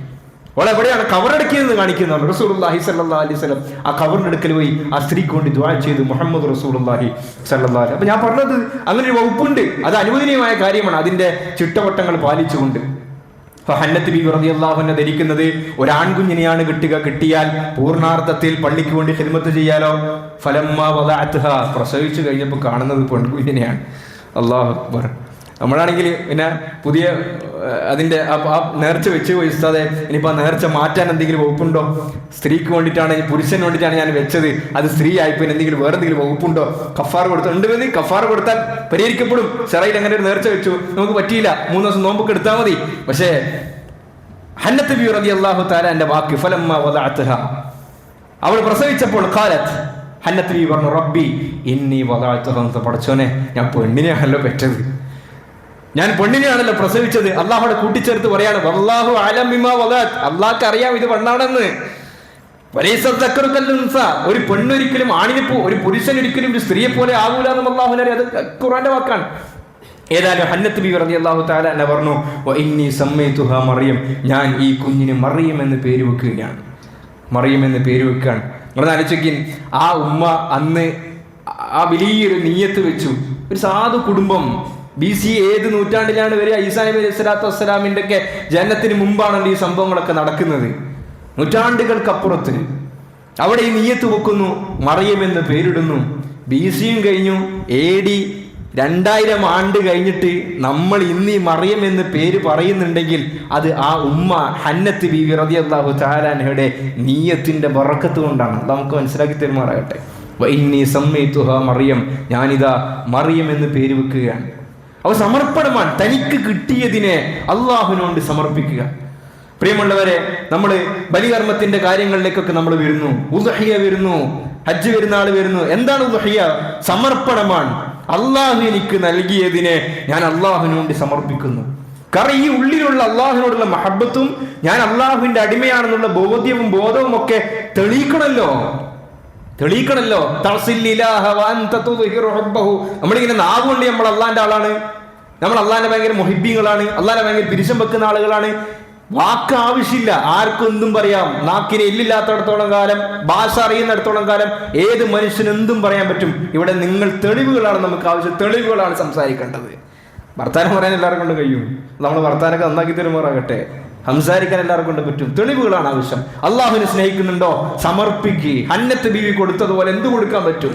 അവളെ എവിടെയാണ് ഖബറടക്കിയെന്ന് കാണിക്കുന്നത്. റസൂലുള്ളാഹി സ്വല്ലല്ലാഹു അലൈഹി വസല്ലം ആ ഖബറിന്റെ അടുക്കൽ പോയി ആ സ്ത്രീക്ക് വേണ്ടി ദുആ ചെയ്തു മുഹമ്മദ് റസൂലുള്ളാഹി സ്വല്ലല്ലാഹു അലൈഹി. അപ്പൊ ഞാൻ പറഞ്ഞത് അങ്ങനെ ഒരു വകുപ്പുണ്ട്, അത് അനുവദനീയമായ കാര്യമാണ്, അതിന്റെ ചിട്ടവട്ടങ്ങൾ പാലിച്ചുകൊണ്ട്. ഹന്നത്ത് ബീവി റളിയല്ലാഹു അൻഹ ധരിക്കുന്നത് ഒരാൺകുഞ്ഞിനെയാണ് കിട്ടിയാൽ പൂർണ്ണാർത്ഥത്തിൽ പള്ളിക്ക് വേണ്ടി ഖിദ്മത്ത് ചെയ്യാലോ. ഫലമ്മാ വദഅത്ഹാ, പ്രസവിച്ചു കഴിഞ്ഞപ്പോൾ കാണുന്നത് പെൺകുഞ്ഞിനെയാണ്. അല്ലാഹു അക്ബർ. നമ്മളാണെങ്കിൽ പിന്നെ പുതിയ അതിൻ്റെ ആ നേർച്ച വെച്ച് പോയി ഉസ്താദേ, ഇനിയിപ്പോൾ ആ നേർച്ച മാറ്റാൻ എന്തെങ്കിലും വകുപ്പുണ്ടോ? സ്ത്രീക്ക് വേണ്ടിയിട്ടാണ്, പുരുഷന് വേണ്ടിയിട്ടാണ് ഞാൻ വെച്ചത്, അത് സ്ത്രീ ആയിപ്പോൾ എന്തെങ്കിലും വേറെ എന്തെങ്കിലും വകുപ്പുണ്ടോ? കഫാർ കൊടുത്തുണ്ട്, കഫാർ കൊടുത്താൽ പരിഹരിക്കപ്പെടും. ശറയിൽ അങ്ങനെ ഒരു നേർച്ച വെച്ചു, നമുക്ക് പറ്റിയില്ല, 3 ദിവസം നോമ്പൊക്കെ എടുത്താൽ മതി. പക്ഷേ ഹന്നത്ത് ബീവി റളിയല്ലാഹു തആല എൻ്റെ വാക്ക് ഫലമ്മാ വദഅത്ഹാ, അവൾ പ്രസവിച്ചപ്പോൾ ഖാലത്ത്, ഹന്നത്ത് ബീവി പറഞ്ഞു റബ്ബി ഇന്നി വദഅത്ഹാ, പടച്ചോനെ ഞാൻ പെണ്ണിനെയാണല്ലോ പെറ്റത്, ഞാൻ പെണ്ണിനെയാണല്ലോ പ്രസവിച്ചത്. അള്ളാഹുടെ കൂട്ടിച്ചേർത്ത് പറയാണ് വല്ലാഹു അലം ബിമാ വദഅത്, അള്ളാഹ്ക്ക് അറിയാം ഇത് പെണ്ണാണെന്ന്. ഒരു പെണ്ണൊരിക്കലും ഒരു പുരുഷനൊരിക്കലും ഒരു സ്ത്രീയെ പോലെ ആകൂല എന്ന് അള്ളാഹുവിനറിയാം. അത് ഖുർആന്റെ വാക്കാണ്. ഏതായാലും ഹന്നത്ത് ബീവി റളിയല്ലാഹു തആല അൻഹ പറഞ്ഞു വഇന്നി സമ്മൈതുഹാ മറിയം, ഞാൻ ഈ കുഞ്ഞിന് മറിയം എന്ന് പേര് വെക്കുകയാണ്, മറിയം എന്ന് പേര് വെക്കുകയാണ്. നിങ്ങൾ ആലോചിക്കിൻ, ആ ഉമ്മ അന്ന് ആ വലിയൊരു നിയ്യത്ത് വെച്ചു. ഒരു സാധു കുടുംബം, BC ഏത് നൂറ്റാണ്ടിലാണ് വരിക? ഈസാ നബി അലൈഹി സ്വലാത്തു വസ്സലാമിന്റെ ഒക്കെ ജനനത്തിന് മുമ്പാണല്ലോ ഈ സംഭവങ്ങളൊക്കെ നടക്കുന്നത്. നൂറ്റാണ്ടുകൾക്കപ്പുറത്ത് അവിടെ ഈ നിയ്യത്ത് വെക്കുന്നു, മറിയം എന്ന് പേരിടുന്നു. BC കഴിഞ്ഞു, AD 2000 ആണ്ട് കഴിഞ്ഞിട്ട് നമ്മൾ ഇന്ന് ഈ മറിയം എന്ന് പേര് പറയുന്നുണ്ടെങ്കിൽ അത് ആ ഉമ്മ ഹന്നത്ത് ബീവി റളിയല്ലാഹു തആല അൻഹയുടെ നിയ്യത്തിന്റെ ബറക്കത്ത് കൊണ്ടാണ്. നമുക്ക് മനസ്സിലാക്കി തരുമാറാകട്ടെ. വഇന്നി സമ്മൈതുഹാ മറിയം, ഞാനിതാ മറിയം എന്ന് പേര് വെക്കുകയാണ്. അവ സമർപ്പണമാണ്, തനിക്ക് കിട്ടിയതിനെ അള്ളാഹുവിനോട് സമർപ്പിക്കുക. പ്രിയമുള്ളവരെ, നമ്മൾ ബലികർമ്മത്തിന്റെ കാര്യങ്ങളിലേക്കൊക്കെ നമ്മൾ വരുന്നു. ഉദ്ഹിയ വരുന്നു, ഹജ്ജ് പെരുന്നാൾ വരുന്നു. എന്താണ് ഉദ്ഹിയ? സമർപ്പണമാണ്. അള്ളാഹു എനിക്ക് നൽകിയതിനെ ഞാൻ അള്ളാഹുവിനോട് സമർപ്പിക്കുന്നു. കാരണം ഈ ഉള്ളിലുള്ള അള്ളാഹുവിനോടുള്ള മഹബത്തും ഞാൻ അള്ളാഹുവിന്റെ അടിമയാണെന്നുള്ള ബോധവും ഒക്കെ തെളിയിക്കണല്ലോ. നമ്മളിങ്ങനെ നാവുകൊണ്ട് നമ്മൾ അള്ളാന്റെ ആളാണ്, നമ്മൾ അള്ളാന്റെ ഭയങ്കര മുഹിബ്ബീങ്ങളാണ്, അള്ളാന്റെ ഭയങ്കര പിരിശം വെക്കുന്ന ആളുകളാണ്. വാക്ക് ആവശ്യമില്ല, ആർക്കും എന്തും പറയാം. നാക്കിന് എല്ലില്ലാത്തടത്തോളം കാലം, ഭാഷ അറിയുന്നിടത്തോളം കാലം ഏത് മനുഷ്യനും എന്തും പറയാൻ പറ്റും. ഇവിടെ നിങ്ങൾ തെളിവുകളാണ് നമുക്ക് ആവശ്യം, തെളിവുകളാണ് സംസാരിക്കേണ്ടത്. വർത്താനം പറയാൻ എല്ലാവരും കൊണ്ട് കഴിയും, നമ്മൾ വർത്താനൊക്കെ നന്നാക്കി തരുമാറാകട്ടെ. സംസാരിക്കാൻ എല്ലാവർക്കും കൊണ്ട് പറ്റും, തെളിവുകളാണ് ആവശ്യം. അള്ളാഹുവിനെ സ്നേഹിക്കുന്നുണ്ടോ? സമർപ്പിക്കുക. ഹന്നത്ത് ബീവി കൊടുത്തതുപോലെ എന്ത് കൊടുക്കാൻ പറ്റും?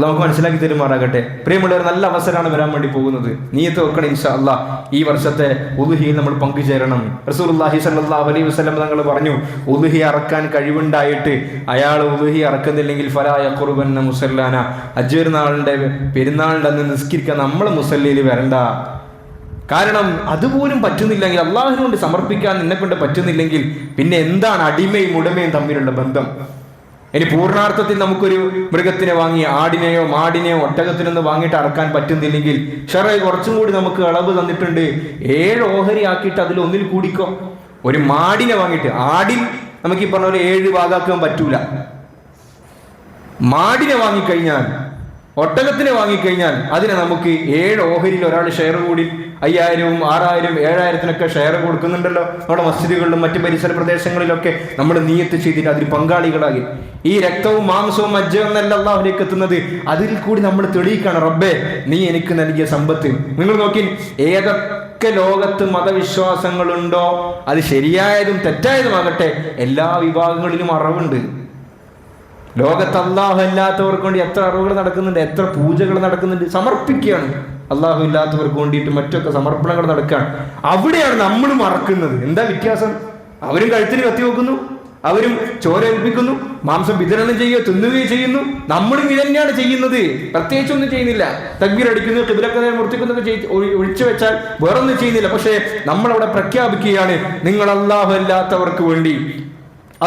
നമുക്ക് മനസ്സിലാക്കി തരുമാറാകട്ടെ. പ്രിയമുള്ളവർ, നല്ല അവസരമാണ് വരാൻ വേണ്ടി പോകുന്നത്. നിയ്യത്ത് വെക്കണം ഇൻഷാ അല്ലാഹ്. ഈ വർഷത്തെ ഉദ്ഹിയയിൽ നമ്മൾ പങ്കുചേരണം. റസൂലുള്ളാഹി സ്വല്ലല്ലാഹു അലൈഹി വസല്ലം തങ്ങൾ പറഞ്ഞു, ഉദ്ഹിയ അറക്കാൻ കഴിവുണ്ടായിട്ട് അയാൾ ഉദ്ഹിയ അറക്കുന്നില്ലെങ്കിൽ ഫലാ യഖ്റുബന്ന മുസല്ലാന, ഹജ്ജ് പെരുന്നാളിന്റെ അന്ന് നിസ്കരിക്കാൻ നമ്മൾ മുസല്ലയിൽ വരണ്ട. കാരണം അതുപോലും പറ്റുന്നില്ലെങ്കിൽ, അള്ളാഹുവിനോട് സമർപ്പിക്കാൻ നിന്നെ കൊണ്ട് പറ്റുന്നില്ലെങ്കിൽ പിന്നെ എന്താണ് അടിമയും ഉടമയും തമ്മിലുള്ള ബന്ധം? ഇനി പൂർണ്ണാർത്ഥത്തിൽ നമുക്കൊരു മൃഗത്തിനെ വാങ്ങി, ആടിനെയോ മാടിനെയോ ഒട്ടകത്തിനൊന്ന് വാങ്ങിയിട്ട് അറക്കാൻ പറ്റുന്നില്ലെങ്കിൽ ശറഅ് കുറച്ചും കൂടി നമുക്ക് അളവ് തന്നിട്ടുണ്ട്. 7 ഓഹരി ആക്കിയിട്ട് അതിൽ ഒന്നിൽ കൂടിക്കോ. ഒരു മാടിനെ വാങ്ങിയിട്ട്, ആടിൽ നമുക്ക് ഈ പറഞ്ഞ പോലെ 7 ഭാഗാക്കാൻ പറ്റൂല. മാടിനെ വാങ്ങിക്കഴിഞ്ഞാൽ, ഒട്ടകത്തിനെ വാങ്ങിക്കഴിഞ്ഞാൽ അതിനെ നമുക്ക് 7 ഓഹരിയിൽ ഒരാൾ ഷെയർ കൂടി 5000, 6000, 7000 ഷെയർ കൊടുക്കുന്നുണ്ടല്ലോ നമ്മുടെ മസ്ജിദുകളിലും മറ്റ് പരിസര പ്രദേശങ്ങളിലൊക്കെ. നമ്മൾ നിയ്യത്ത് ചെയ്തിട്ട് അതിൽ പങ്കാളികളാകി. ഈ രക്തവും മാംസവും മജ്ജയെന്നല്ല അല്ലാഹുവിലേക്ക് എത്തുന്നത്, അതിൽ കൂടി നമ്മൾ തെളിയിക്കണം, റബ്ബേ നീ എനിക്ക് നൽകിയ സമ്പത്ത്. നിങ്ങൾ നോക്കി, ഏതൊക്കെ ലോകത്ത് മതവിശ്വാസങ്ങളുണ്ടോ, അത് ശരിയായതും തെറ്റായതുമാകട്ടെ, എല്ലാ വിഭാഗങ്ങളിലും അറിവുണ്ട്. ലോകത്ത് അള്ളാഹു അല്ലാത്തവർക്ക് വേണ്ടി എത്ര അറിവുകൾ നടക്കുന്നുണ്ട്, എത്ര പൂജകൾ നടക്കുന്നുണ്ട്. സമർപ്പിക്കുകയാണ് അള്ളാഹു ഇല്ലാത്തവർക്ക് വേണ്ടിയിട്ട്, മറ്റൊക്കെ സമർപ്പണങ്ങൾ നടക്കുകയാണ്. അവിടെയാണ് നമ്മൾ മറക്കുന്നത്. എന്താ വ്യത്യാസം? അവരും കഴുത്തിന് കത്തി വെക്കുന്നു, അവരും ചോര ഏൽപ്പിക്കുന്നു, മാംസം വിതരണം ചെയ്യുകയോ തിന്നുകയോ ചെയ്യുന്നു. നമ്മളും ഇത് തന്നെയാണ് ചെയ്യുന്നത്, പ്രത്യേകിച്ചൊന്നും ചെയ്യുന്നില്ല. തക്ബീർ അടിക്കുന്നു, ഖിബ്ലക്ക് നേരെ മുർത്തിക്കുന്നൊക്കെ ഒഴിച്ചു വെച്ചാൽ വേറൊന്നും ചെയ്യുന്നില്ല. പക്ഷേ നമ്മളവിടെ പ്രഖ്യാപിക്കുകയാണ്, നിങ്ങൾ അള്ളാഹു അല്ലാത്തവർക്ക് വേണ്ടി,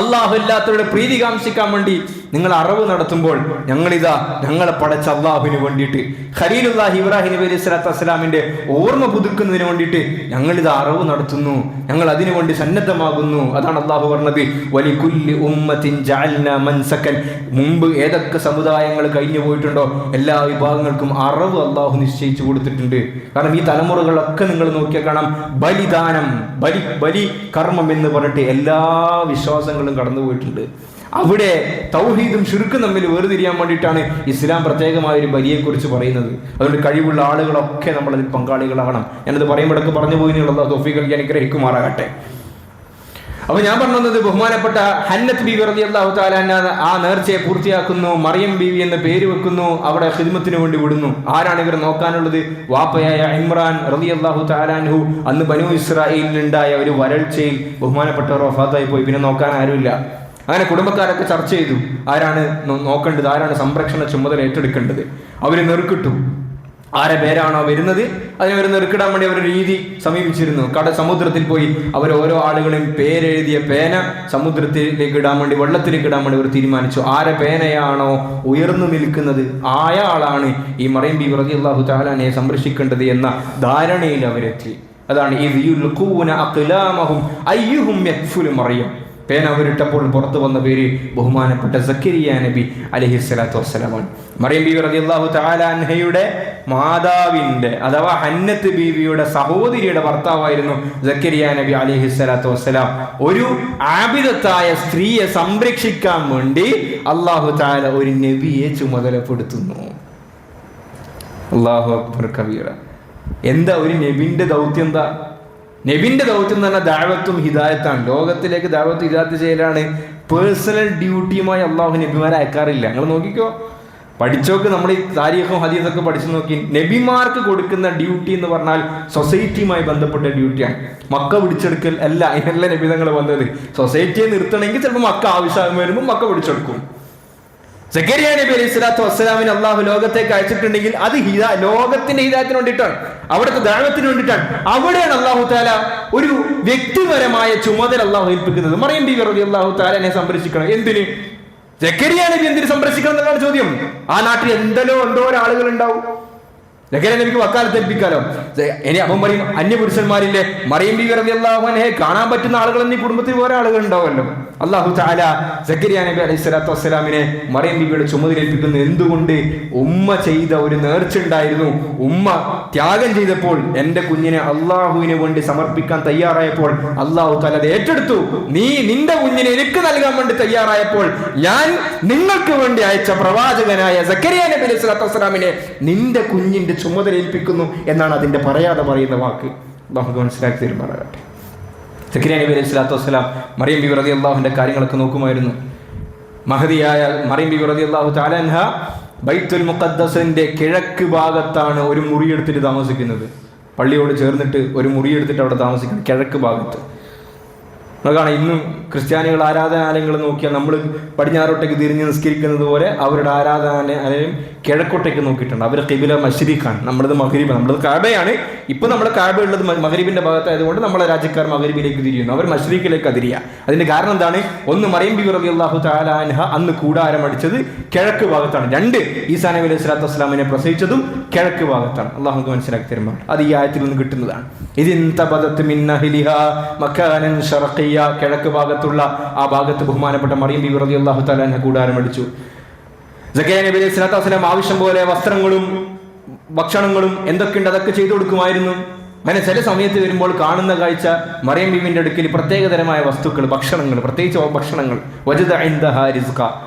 അള്ളാഹു അല്ലാത്തവരുടെ പ്രീതി കാംക്ഷിക്കാൻ വേണ്ടി നിങ്ങൾ അറവ് നടത്തുമ്പോൾ ഞങ്ങളെ പടച്ച അള്ളാഹുവിന് വേണ്ടിയിട്ട്, ഖലീലുല്ലാഹി ഇബ്രാഹിം നബി അലൈഹി സ്വലാത്തു വസ്സലാമിന്റെ ഓർമ്മ പുതുക്കുന്നതിന് വേണ്ടിയിട്ട് ഞങ്ങളിത് അറവ് നടത്തുന്നു, ഞങ്ങൾ അതിനു വേണ്ടി സന്നദ്ധമാകുന്നു. അതാണ് അള്ളാഹു പറഞ്ഞത്, വലികുല്ലി ഉമ്മത്തിൻ ജഅൽനാ മൻസകൻ. മുമ്പ് ഏതൊക്കെ സമുദായങ്ങൾ കഴിഞ്ഞു പോയിട്ടുണ്ടോ എല്ലാ വിഭാഗങ്ങൾക്കും അറവ് അള്ളാഹു നിശ്ചയിച്ചു കൊടുത്തിട്ടുണ്ട്. കാരണം ഈ തലമുറകളൊക്കെ നിങ്ങൾ നോക്കിയാൽ കാണാം, ബലിദാനം, ബലി കർമ്മം എന്ന് പറഞ്ഞിട്ട് എല്ലാ വിശ്വാസങ്ങളും കടന്നു പോയിട്ടുണ്ട്. അവിടെ തൗഹീദും ശിർക്കും തമ്മിൽ വേർതിരിയാൻ വേണ്ടിയിട്ടാണ് ഇസ്ലാം പ്രത്യേകമായ ഒരു ബലിയെക്കുറിച്ച് പറയുന്നത്. അതുകൊണ്ട് കഴിവുള്ള ആളുകളൊക്കെ നമ്മളതിൽ പങ്കാളികളാകണം. ഞാനത് പറയുമ്പോഴൊക്കെ പറഞ്ഞു പോയി, അല്ലാഹു തൗഫീഖ് നൽകി അനുഗ്രഹിക്കുമാറാകട്ടെ. അപ്പൊ ഞാൻ പറഞ്ഞത്, ബഹുമാനപ്പെട്ട ഹന്നത്ത് ബീവി റളിയല്ലാഹു തആല ആ നേർച്ചയെ പൂർത്തിയാക്കുന്നു. മറിയം ബീവി എന്ന പേര് വെക്കുന്നു. അവിടെ ഖിദ്മത്തിന് വേണ്ടി വിടുന്നു. ആരാണ് ഇവർ നോക്കാനുള്ളത്? വാപ്പയായ ഇമ്രാൻ റളിയല്ലാഹു തആല അൻഹു. അന്ന് ബനൂ ഇസ്രായേലിൽ ഉണ്ടായ ഒരു വരൾച്ചയിൽ ബഹുമാനപ്പെട്ടവർ വഫാത്തായി പോയി. പിന്നെ നോക്കാൻ ആരുമില്ല. അങ്ങനെ കുടുംബക്കാരൊക്കെ ചർച്ച ചെയ്തു, ആരാണ് നോക്കേണ്ടത്, ആരാണ് സംരക്ഷണ ചുമതല ഏറ്റെടുക്കേണ്ടത്. അവര് നെറുക്കിട്ടു. ആരെ പേരാണോ വരുന്നത് അതിനെ അവർ നെറുക്കിടാൻ വേണ്ടി അവർ രീതി സമീപിച്ചിരുന്നു. സമുദ്രത്തിൽ പോയി അവർ ഓരോ ആളുകളെയും പേരെഴുതിയ പേന സമുദ്രത്തിലേക്ക് ഇടാൻ വേണ്ടി, വെള്ളത്തിലേക്ക് ഇടാൻ വേണ്ടി അവർ തീരുമാനിച്ചു. ആരെ പേനയാണോ ഉയർന്നു നിൽക്കുന്നത് അയാളാണ് ഈ മറിയം ബീവി റളിയല്ലാഹു തആല അൻഹയെ സംരക്ഷിക്കേണ്ടത് എന്ന ധാരണയിൽ അവരെത്തി. അതാണ് ഇദ് യുൽഖൂന അഖ്ലാമഹും അയ്യുഹും യക്ഫുലു മറിയം. പേന അവരിട്ടപ്പോൾ പുറത്തു വന്ന പേര് ബഹുമാനപ്പെട്ട സക്കരിയ നബി അലൈഹിസ്സലാത്തു വസ്സലാമാണ്. മറിയം ബീവി റളിയല്ലാഹു തആല അൻഹയുടെ മാതാവിന്റെ അഥവാ ഹന്നത്ത് ബീവിയുടെ സഹോദരിയുടെ ഭർത്താവായിരുന്നു സക്കരിയ നബി അലൈഹിസ്സലാത്തു വസ്സലാം. ഒരു ആബിദത്തായ സ്ത്രീയെ സംരക്ഷിക്കാൻ വേണ്ടി അല്ലാഹു തആല ഒരു നബിയെ ചുമതലപ്പെടുത്തുന്നു. അല്ലാഹു അക്ബർ കബീറ. എന്താ ഒരു നബിന്റെ ദൗത്യം? എന്താ നബിന്റെ ദൗത്യം എന്ന് പറഞ്ഞാൽ ദഅവത്തും ഹിദായത്താണ്. ലോകത്തിലേക്ക് ദഅവത്ത് ഹിദായത്ത് ചെയ്യലാണ് പേഴ്സണൽ ഡ്യൂട്ടിയുമായി അള്ളാഹു നബിമാരെ അയക്കാറില്ല. നിങ്ങൾ നോക്കിക്കോ, പഠിച്ചോക്ക്. നമ്മൾ ഈ താരീഖും ഹദീസൊക്കെ പഠിച്ചു നോക്കി, നബിമാർക്ക് കൊടുക്കുന്ന ഡ്യൂട്ടി എന്ന് പറഞ്ഞാൽ സൊസൈറ്റിയുമായി ബന്ധപ്പെട്ട ഡ്യൂട്ടിയാണ്. മക്ക പിടിച്ചെടുക്കൽ അല്ല, അതിനല്ല നബിതങ്ങൾ വന്നത്. സൊസൈറ്റിയെ നിർത്തണമെങ്കിൽ ചിലപ്പോൾ മക്ക ആവശ്യം വരുമ്പോൾ മക്ക പിടിച്ചെടുക്കും. സക്കരിയ നബി അലൈഹി സ്വലാത്തു വസ്സലാമിനെ അള്ളാഹു ലോകത്തേക്ക് അയച്ചിട്ടുണ്ടെങ്കിൽ അത് ലോകത്തിന്റെ ഹിദായത്തിന് വേണ്ടിയിട്ടാണ്, അവിടുത്തെ ദഅവത്തിന് വേണ്ടിയിട്ടാണ്. അവിടെയാണ് അള്ളാഹു തആല ഒരു വ്യക്തിപരമായ ചുമതല അള്ളാഹു ഏൽപ്പിക്കുന്നത്. മറിയം ബീവി റളിയല്ലാഹു തആലയെ സംരക്ഷിക്കണം. എന്തിന്? സക്കരിയ നബി എന്തിന് സംരക്ഷിക്കണം എന്നുള്ള ചോദ്യം. ആ നാട്ടിൽ എന്തോരം ആളുകൾ ഉണ്ടാവും. സക്കരിയ നബിക്ക് വക്കാലത്ത് ഏൽപ്പിക്കാലോ. ഇനി അപ്പം പറയും, അന്യപുരുഷന്മാരില്ലേ മറിയം ബീവി റളിയല്ലാഹു അൻഹയെ കാണാൻ പറ്റുന്ന ആളുകൾ എന്നീ കുടുംബത്തിൽ വേറെ ആളുകൾ ഉണ്ടാവുമല്ലോ. അല്ലാഹു തആല സക്കരിയ നബി അലൈഹി സ്വലാത്തു വസ്സലാമിനെ മറിയം ബീവിയുടെ ചുമതല ഏൽപ്പിക്കുന്നത് എന്തുകൊണ്ട്? ഉമ്മ ചെയ്ത ഒരു നേർച്ച ഉണ്ടായിരുന്നു. ഉമ്മ ത്യാഗം ചെയ്തപ്പോൾ, എന്റെ കുഞ്ഞിനെ അള്ളാഹുവിന് വേണ്ടി സമർപ്പിക്കാൻ തയ്യാറായപ്പോൾ അല്ലാഹു തആല അത് ഏറ്റെടുത്തു. നിന്റെ കുഞ്ഞിനെ എനിക്ക് നൽകാൻ വേണ്ടി തയ്യാറായപ്പോൾ ഞാൻ നിങ്ങൾക്ക് വേണ്ടി അയച്ച പ്രവാചകനായ സക്കരിയ നബി അലൈഹി സ്വലാത്തു വസ്സലാമിനെ നിന്റെ കുഞ്ഞിന്റെ ചുമതല ഏൽപ്പിക്കുന്നു എന്നാണ് അതിന്റെ പറയാതെ പറയുന്ന വാക്ക്. അല്ലാഹു മനസ്സിലാക്കി തരുമാറാകട്ടെ. സക്കരിയ നബി അലൈഹി സ്വലാത്തു വസ്സലാം മറിയം ബീവി റളിയല്ലാഹുവിന്റെ കാര്യങ്ങളൊക്കെ നോക്കുമായിരുന്നു. മഹദിയായ മറിയം ബീവി റളിയല്ലാഹു തആല അൻഹ ബൈത്തുൽ മുഖദ്ദസിന്റെ കിഴക്ക് ഭാഗത്താണ് ഒരു മുറിയെടുത്തിട്ട് താമസിക്കുന്നത്. പള്ളിയോട് ചേർന്നിട്ട് ഒരു മുറിയെടുത്തിട്ട് അവിടെ താമസിക്കുന്നത് കിഴക്ക് ഭാഗത്ത്. നമുക്കാണ് ഇന്നും ക്രിസ്ത്യാനികൾ ആരാധനാലയങ്ങൾ നോക്കിയാൽ നമ്മൾ പടിഞ്ഞാറോട്ടേക്ക് തിരിഞ്ഞ് നിസ്കരിക്കുന്നത് പോലെ അവരുടെ ആരാധനാലയം കിഴക്കോട്ടേക്ക് നോക്കിയിട്ടുണ്ട്. അവർ ഖിബില മശ്രിഖാണ്, നമ്മളത് മഗ്രിബ്, നമ്മളത് കഅബയാണ്. ഇപ്പൊ നമ്മൾ കഅബ ഉള്ളത് മഗ്രിബിന്റെ ഭാഗത്തായതുകൊണ്ട് നമ്മളെ രാജ്യക്കാർ മഗ്രിബിലേക്ക് തിരിയുന്നു, അവർ മശ്രിഖിലേക്ക് തിരിയുക. അതിന്റെ കാരണം എന്താണ്? ഒന്ന്, മറിയം ബീവി റളിയല്ലാഹു തആല അൻഹ അന്ന് കൂടാരം അടിച്ചത് കിഴക്ക് ഭാഗത്താണ്. രണ്ട്, ഈസാ നബി അലൈഹി സ്വലാത്തു വസ്സലാമിനെ പ്രസവിച്ചതും കിഴക്ക് ഭാഗത്താണ്. അള്ളാഹു മനസ്സിലാക്കി തരുമ്പോൾ അത് ഈ ആയത്തിൽ നിന്ന് കിട്ടുന്നതാണ്. കിഴക്ക് ഭാഗത്തുള്ള ആ ഭാഗത്ത് ബഹുമാനപ്പെട്ട മറിയം ബീവി റളിയല്ലാഹു തആല അൻഹ കൂടാരം അടിച്ചു. സക്കരിയ നബി അലൈഹി സ്വലാത്തു വസ്സലാം ആവശ്യം പോലെ വസ്ത്രങ്ങളും ഭക്ഷണങ്ങളും എന്തൊക്കെയുണ്ട് അതൊക്കെ ചെയ്തു കൊടുക്കുമായിരുന്നു. അങ്ങനെ ചില സമയത്ത് വരുമ്പോൾ കാണുന്ന കാഴ്ച, മറിയം ബീവിന്റെ അടുക്കൽ പ്രത്യേകതരമായ വസ്തുക്കൾ, ഭക്ഷണങ്ങൾ, പ്രത്യേകിച്ച് ഭക്ഷണങ്ങൾ. വജദ ഇൻദഹാ റിസ്ഖ.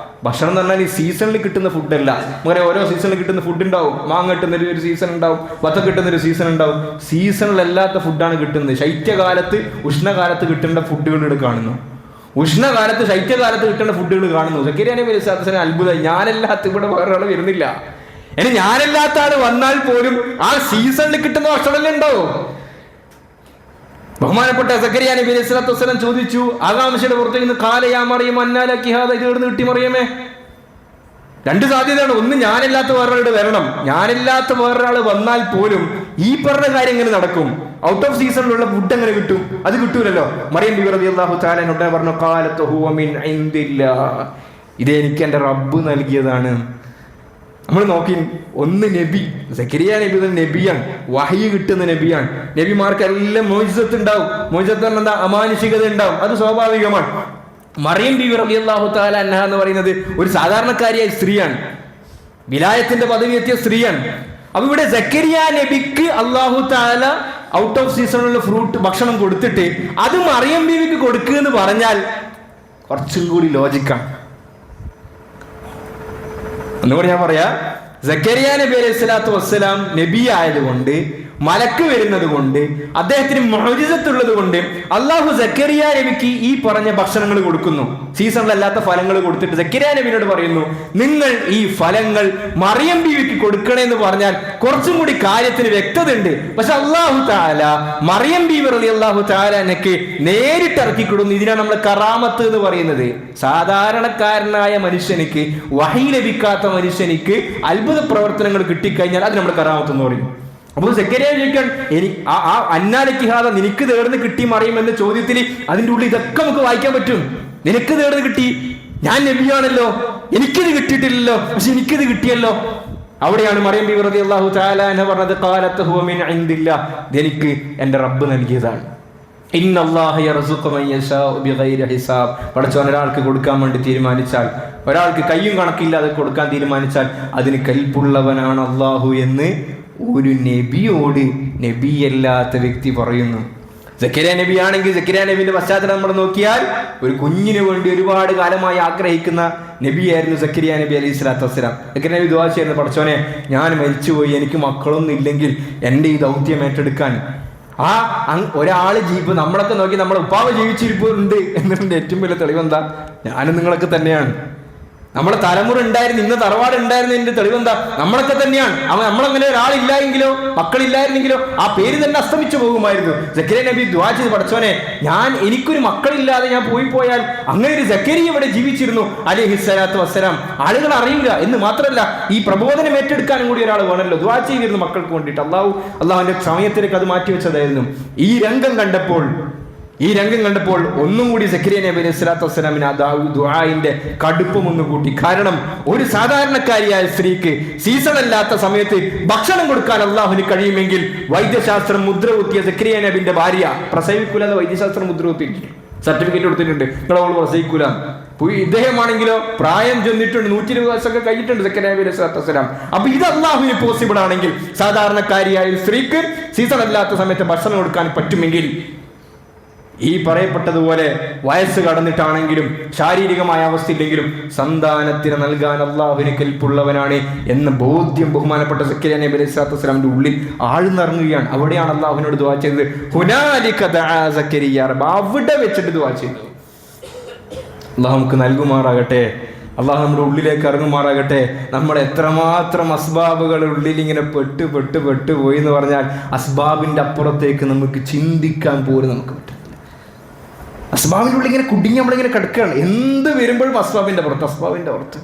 ഭക്ഷണം എന്ന് പറഞ്ഞാൽ ഈ സീസണിൽ കിട്ടുന്ന ഫുഡല്ല. അങ്ങനെ ഓരോ സീസണിൽ കിട്ടുന്ന ഫുഡ് ഉണ്ടാവും. മാങ്ങ കിട്ടുന്ന ഒരു സീസൺ ഉണ്ടാവും, വത്ത കിട്ടുന്ന ഒരു സീസൺ ഉണ്ടാവും. സീസണിലല്ലാത്ത ഫുഡാണ് കിട്ടുന്നത്. ശൈത്യകാലത്ത് ഉഷ്ണകാലത്ത് കിട്ടേണ്ട ഫുഡുകൾ ഇവിടെ കാണുന്നു. ഉഷ്ണകാലത്ത് ശൈത്യകാലത്ത് കിട്ടേണ്ട ഫുഡുകൾ കാണുന്നു. സക്കരിയ നബി അലൈഹി സ്വലാത്തു വസ്സലാം അത്ഭുതമായി. ഞാനല്ലാത്ത ഇവിടെ വേറെ ആൾ വരുന്നില്ല. ഇനി ഞാനല്ലാത്ത ആള് വന്നാൽ പോലും ആ സീസണിൽ കിട്ടുന്ന ഭക്ഷണമല്ലേ ഉണ്ടാവും. ബഹുമാനപ്പെട്ട സക്കരിയ നബി അലൈഹി സ്വലാത്തു വസ്സലാം ചോദിച്ചു, ആകാംക്ഷയുടെ പുറത്തേക്ക് നിന്ന്, ഖാലയാ മറിയം അന്നാ ലക്കി ഹാദാ, ഇത് എവിടുന്ന് കിട്ടി മറിയമേ? രണ്ട് സാധ്യതയാണ്. ഒന്ന്, ഞാനില്ലാത്ത വേറൊരാളുടെ വരണം. ഞാനില്ലാത്ത വേറൊരാൾ വന്നാൽ പോലും ഈ പറഞ്ഞ കാര്യം എങ്ങനെ നടക്കും? ഔട്ട് ഓഫ് സീസണിലുള്ള ഫുഡ് എങ്ങനെ കിട്ടും? അത് കിട്ടൂലല്ലോ. മറിയം ബീവി റളിയല്ലാഹു തആല ഉടനെ പറഞ്ഞു, ഖാലത്ത് ഹുവ മിൻ ഇൻദില്ലാഹ്, ഇതെനിക്ക് എൻ്റെ റബ്ബ് നൽകിയതാണ്. നമ്മൾ നോക്കി, ഒന്ന് നബി സക്കരിയ നബി നബിയാണ്, വഹയി കിട്ടുന്ന നബിയാണ്. നബിമാർക്ക് എല്ലാം മോചിതത്ത് ഉണ്ടാവും. മോചിതത്ത് എന്താ? അമാനുഷികത ഉണ്ടാവും, അത് സ്വാഭാവികമാണ്. മറിയം ബീവി റളിയല്ലാഹു തആല അൻഹ എന്ന് പറയുന്നത് ഒരു സാധാരണക്കാരിയായ സ്ത്രീയാണ്, വിലായത്തിന്റെ പദവി എത്തിയ സ്ത്രീയാണ്. അപ്പൊ ഇവിടെ സക്കരിയ നബിക്ക് അല്ലാഹു തആല ഔട്ട് ഓഫ് സീസണിലുള്ള ഫ്രൂട്ട് ഭക്ഷണം കൊടുത്തിട്ട് അത് മറിയം ബീവിക്ക് കൊടുക്കുക എന്ന് പറഞ്ഞാൽ കുറച്ചും കൂടി ലോജിക്കാണ്. ഒന്നുകൂടി ഞാൻ പറയാ, സക്കരിയ നബി അലൈഹി സ്വലാത്തു വസ്സലാം നബി ആയതുകൊണ്ട്, മലക്ക് വരുന്നത് കൊണ്ട്, അദ്ദേഹത്തിന് മുഅ്ജിസത്തുള്ളത് കൊണ്ട് അള്ളാഹു സക്കരിയ നബിക്ക് ഈ പറഞ്ഞ ഭക്ഷണങ്ങൾ കൊടുക്കുന്നു. സീസണിലല്ലാത്ത ഫലങ്ങൾ കൊടുത്തിട്ട് സക്കരിയ നബിയോട് പറയുന്നു, നിങ്ങൾ ഈ ഫലങ്ങൾ മറിയം ബീവിക്ക് കൊടുക്കണേന്ന് പറഞ്ഞാൽ കുറച്ചും കൂടി കാര്യത്തിന് വ്യക്തത ഉണ്ട്. പക്ഷെ അള്ളാഹു തആല മറിയം ബീവി റളിയല്ലാഹു തആല അൻഹയ്ക്ക് നേരിട്ട് ഇറക്കി കൊടുക്കുന്നു. ഇതിനാണ് നമ്മൾ കറാമത്ത് എന്ന് പറയുന്നത്. സാധാരണക്കാരനായ മനുഷ്യനിക്ക്, വഹി ലഭിക്കാത്ത മനുഷ്യനിക്ക് അത്ഭുത പ്രവർത്തനങ്ങൾ കിട്ടിക്കഴിഞ്ഞാൽ അത് നമ്മൾ കറാമത്ത് എന്ന് പറയും. അപ്പോൾ സക്കരിയ ചോദിക്കാൻ, ആ അന്നാലിക്കിഹാദ നിനക്ക് തേർന്ന് കിട്ടി മറിയും എന്ന ചോദ്യത്തിൽ അതിൻ്റെ ഉള്ളിൽ ഇതൊക്കെ നമുക്ക് വായിക്കാൻ പറ്റും. നിനക്ക് തേർന്ന് കിട്ടി, ഞാൻ നബിയാണല്ലോ, എനിക്കിത് കിട്ടിയിട്ടില്ലല്ലോ, പക്ഷെ എനിക്കിത് കിട്ടിയല്ലോ. അവിടെയാണ് മറിയം ബീവി റളിയല്ലാഹു തആല അൻഹ പറഞ്ഞത്, ഖാലത്ത് ഹുവ മിൻ ഇൻദില്ലാഹ്, ഇതെനിക്ക് എൻ്റെ റബ്ബ് നൽകിയതാണ്. ഇന്നല്ലാഹ യർസുഖു മൻ യശാഉ ബിഗൈരി ഹിസാബ്. പടച്ചോൻ ഒരാൾക്ക് കൊടുക്കാൻ വേണ്ടി തീരുമാനിച്ചാൽ, ഒരാൾക്ക് കയ്യും കണക്കില്ലാതെ കൊടുക്കാൻ തീരുമാനിച്ചാൽ അതിന് കൽപ്പുള്ളവനാണ് അല്ലാഹു എന്ന് ഒരു നബിയോട് നബിയല്ലാത്ത വ്യക്തി പറയുന്നു. സക്കരിയ നബി ആണെങ്കിൽ സക്കരിയ നബിന്റെ പശ്ചാത്തലം നമ്മൾ നോക്കിയാൽ ഒരു കുഞ്ഞിന് വേണ്ടി ഒരുപാട് കാലമായി ആഗ്രഹിക്കുന്ന നബിയായിരുന്നു സക്കരിയ നബി അലൈഹി സ്വലാത്തു വസ്സലാം. സക്കരിയ നബി ദുആ ചെയ്യുന്നു, പടച്ചോനെ ഞാൻ മരിച്ചുപോയി, എനിക്ക് മക്കളൊന്നും ഇല്ലെങ്കിൽ എൻ്റെ ഈ ദൗത്യം ഏറ്റെടുക്കാൻ ഒരാള് ജീവിപ്പ്. നമ്മളൊക്കെ നോക്കി നമ്മുടെ ഉപ്പാവ് ജീവിച്ചിരിപ്പുണ്ട് എന്നതിന്റെ ഏറ്റവും വലിയ തെളിവെന്താ? ഞാനും നിങ്ങളൊക്കെ തന്നെയാണ്. നമ്മളെ തലമുറ ഉണ്ടായിരുന്നു, ഇന്ന് തറവാട് ഉണ്ടായിരുന്നതിന്റെ തെളിവെന്താ? നമ്മളൊക്കെ തന്നെയാണ്. നമ്മളങ്ങനെ ഒരാളില്ലായെങ്കിലോ മക്കളില്ലായിരുന്നെങ്കിലോ ആ പേര് തന്നെ അസ്തമിച്ചു പോകുമായിരുന്നു. സക്കരിയ നബി ദുആ ചെയ്ത്, പടച്ചോനെ എനിക്കൊരു മക്കളില്ലാതെ ഞാൻ പോയാൽ അങ്ങനെ ഒരു സക്കരിയ ഇവിടെ ജീവിച്ചിരുന്നു അലൈഹിസ്സലാത്തു വസ്സലാം, ആളുകൾ അറിയില്ല എന്ന് മാത്രമല്ല ഈ പ്രബോധനം ഏറ്റെടുക്കാനും കൂടി ഒരാൾ വേണമല്ലോ. ദുആ ചെയ്തിരുന്നു മക്കൾക്ക് വേണ്ടിയിട്ട്. അള്ളാഹുവിന്റെ സമയത്തിലേക്ക് അത് മാറ്റിവെച്ചതായിരുന്നു. ഈ രംഗം കണ്ടപ്പോൾ ഒന്നും കൂടി സക്കരിയ നബി അലൈഹി സ്വലാത്തു വസ്സലാമിന് ആ ദുആഇന്റെ കടുപ്പം ഒന്ന് കൂട്ടി. കാരണം ഒരു സാധാരണക്കാരിയായ സ്ത്രീക്ക് സീസൺ അല്ലാത്ത സമയത്ത് ഭക്ഷണം കൊടുക്കാൻ അള്ളാഹുവിന് കഴിയുമെങ്കിൽ വൈദ്യശാസ്ത്രം മുദ്ര കുത്തിയ സക്കരിയ നബിന്റെ ഭാര്യ പ്രസവിക്കൂല എന്ന് വൈദ്യശാസ്ത്രം മുദ്ര കുത്തിയിട്ടുണ്ട്, സർട്ടിഫിക്കറ്റ് കൊടുത്തിട്ടുണ്ട്, നിങ്ങളവൾ പ്രസവിക്കൂല. ഇദ്ദേഹമാണെങ്കിലോ പ്രായം ചെന്നിട്ടുണ്ട്, 120 വയസ്സൊക്കെ കഴിഞ്ഞിട്ടുണ്ട് സക്കരിയ നബി അലൈഹി സ്വലാത്തു വസ്സലാം. അപ്പൊ ഇത് അള്ളാഹുവിന് പോസിബിൾ ആണെങ്കിൽ, സാധാരണക്കാരിയായ സ്ത്രീക്ക് സീസൺ അല്ലാത്ത സമയത്ത് ഭക്ഷണം കൊടുക്കാൻ പറ്റുമെങ്കിൽ, ഈ പറയപ്പെട്ടതുപോലെ വയസ്സ് കടന്നിട്ടാണെങ്കിലും ശാരീരികമായ അവസ്ഥയില്ലെങ്കിലും സന്താനത്തിന് നൽകാൻ അള്ളാഹുവിന് കെൽപ്പുള്ളവനാണ് എന്ന ബോധ്യം ബഹുമാനപ്പെട്ട സക്കരിയ നബി അലൈഹി സ്വലാത്തു വസ്സലാമിന്റെ ഉള്ളിൽ ആഴ്ന്നിറങ്ങുകയാണ്. അവിടെയാണ് അള്ളാഹുവിനോട് ദുആ ചെയ്തത്. ഹുനാലിക ദഅ സക്കരിയ റബ്ബ, അവിടെ വെച്ചിട്ട് ദുആ ചെയ്തു. അള്ളാഹു നമുക്ക് നൽകുമാറാകട്ടെ. അള്ളാഹു നമ്മുടെ ഉള്ളിലേക്ക് ഇറങ്ങുമാറാകട്ടെ. നമ്മുടെ എത്രമാത്രം അസ്ബാബുകൾ ഉള്ളിൽ ഇങ്ങനെ പെട്ട് പോയി എന്ന് പറഞ്ഞാൽ അസ്ബാബിന്റെ അപ്പുറത്തേക്ക് നമുക്ക് ചിന്തിക്കാൻ പോലും നമുക്ക് പറ്റും. അസ്ബാബിൻ്റെ ഉള്ളിൽ ഇങ്ങനെ കുടുങ്ങി നമ്മളിങ്ങനെ കിടക്കുകയാണ്. എന്ത് വരുമ്പോഴും അസ്ബാബിൻ്റെ പുറത്ത്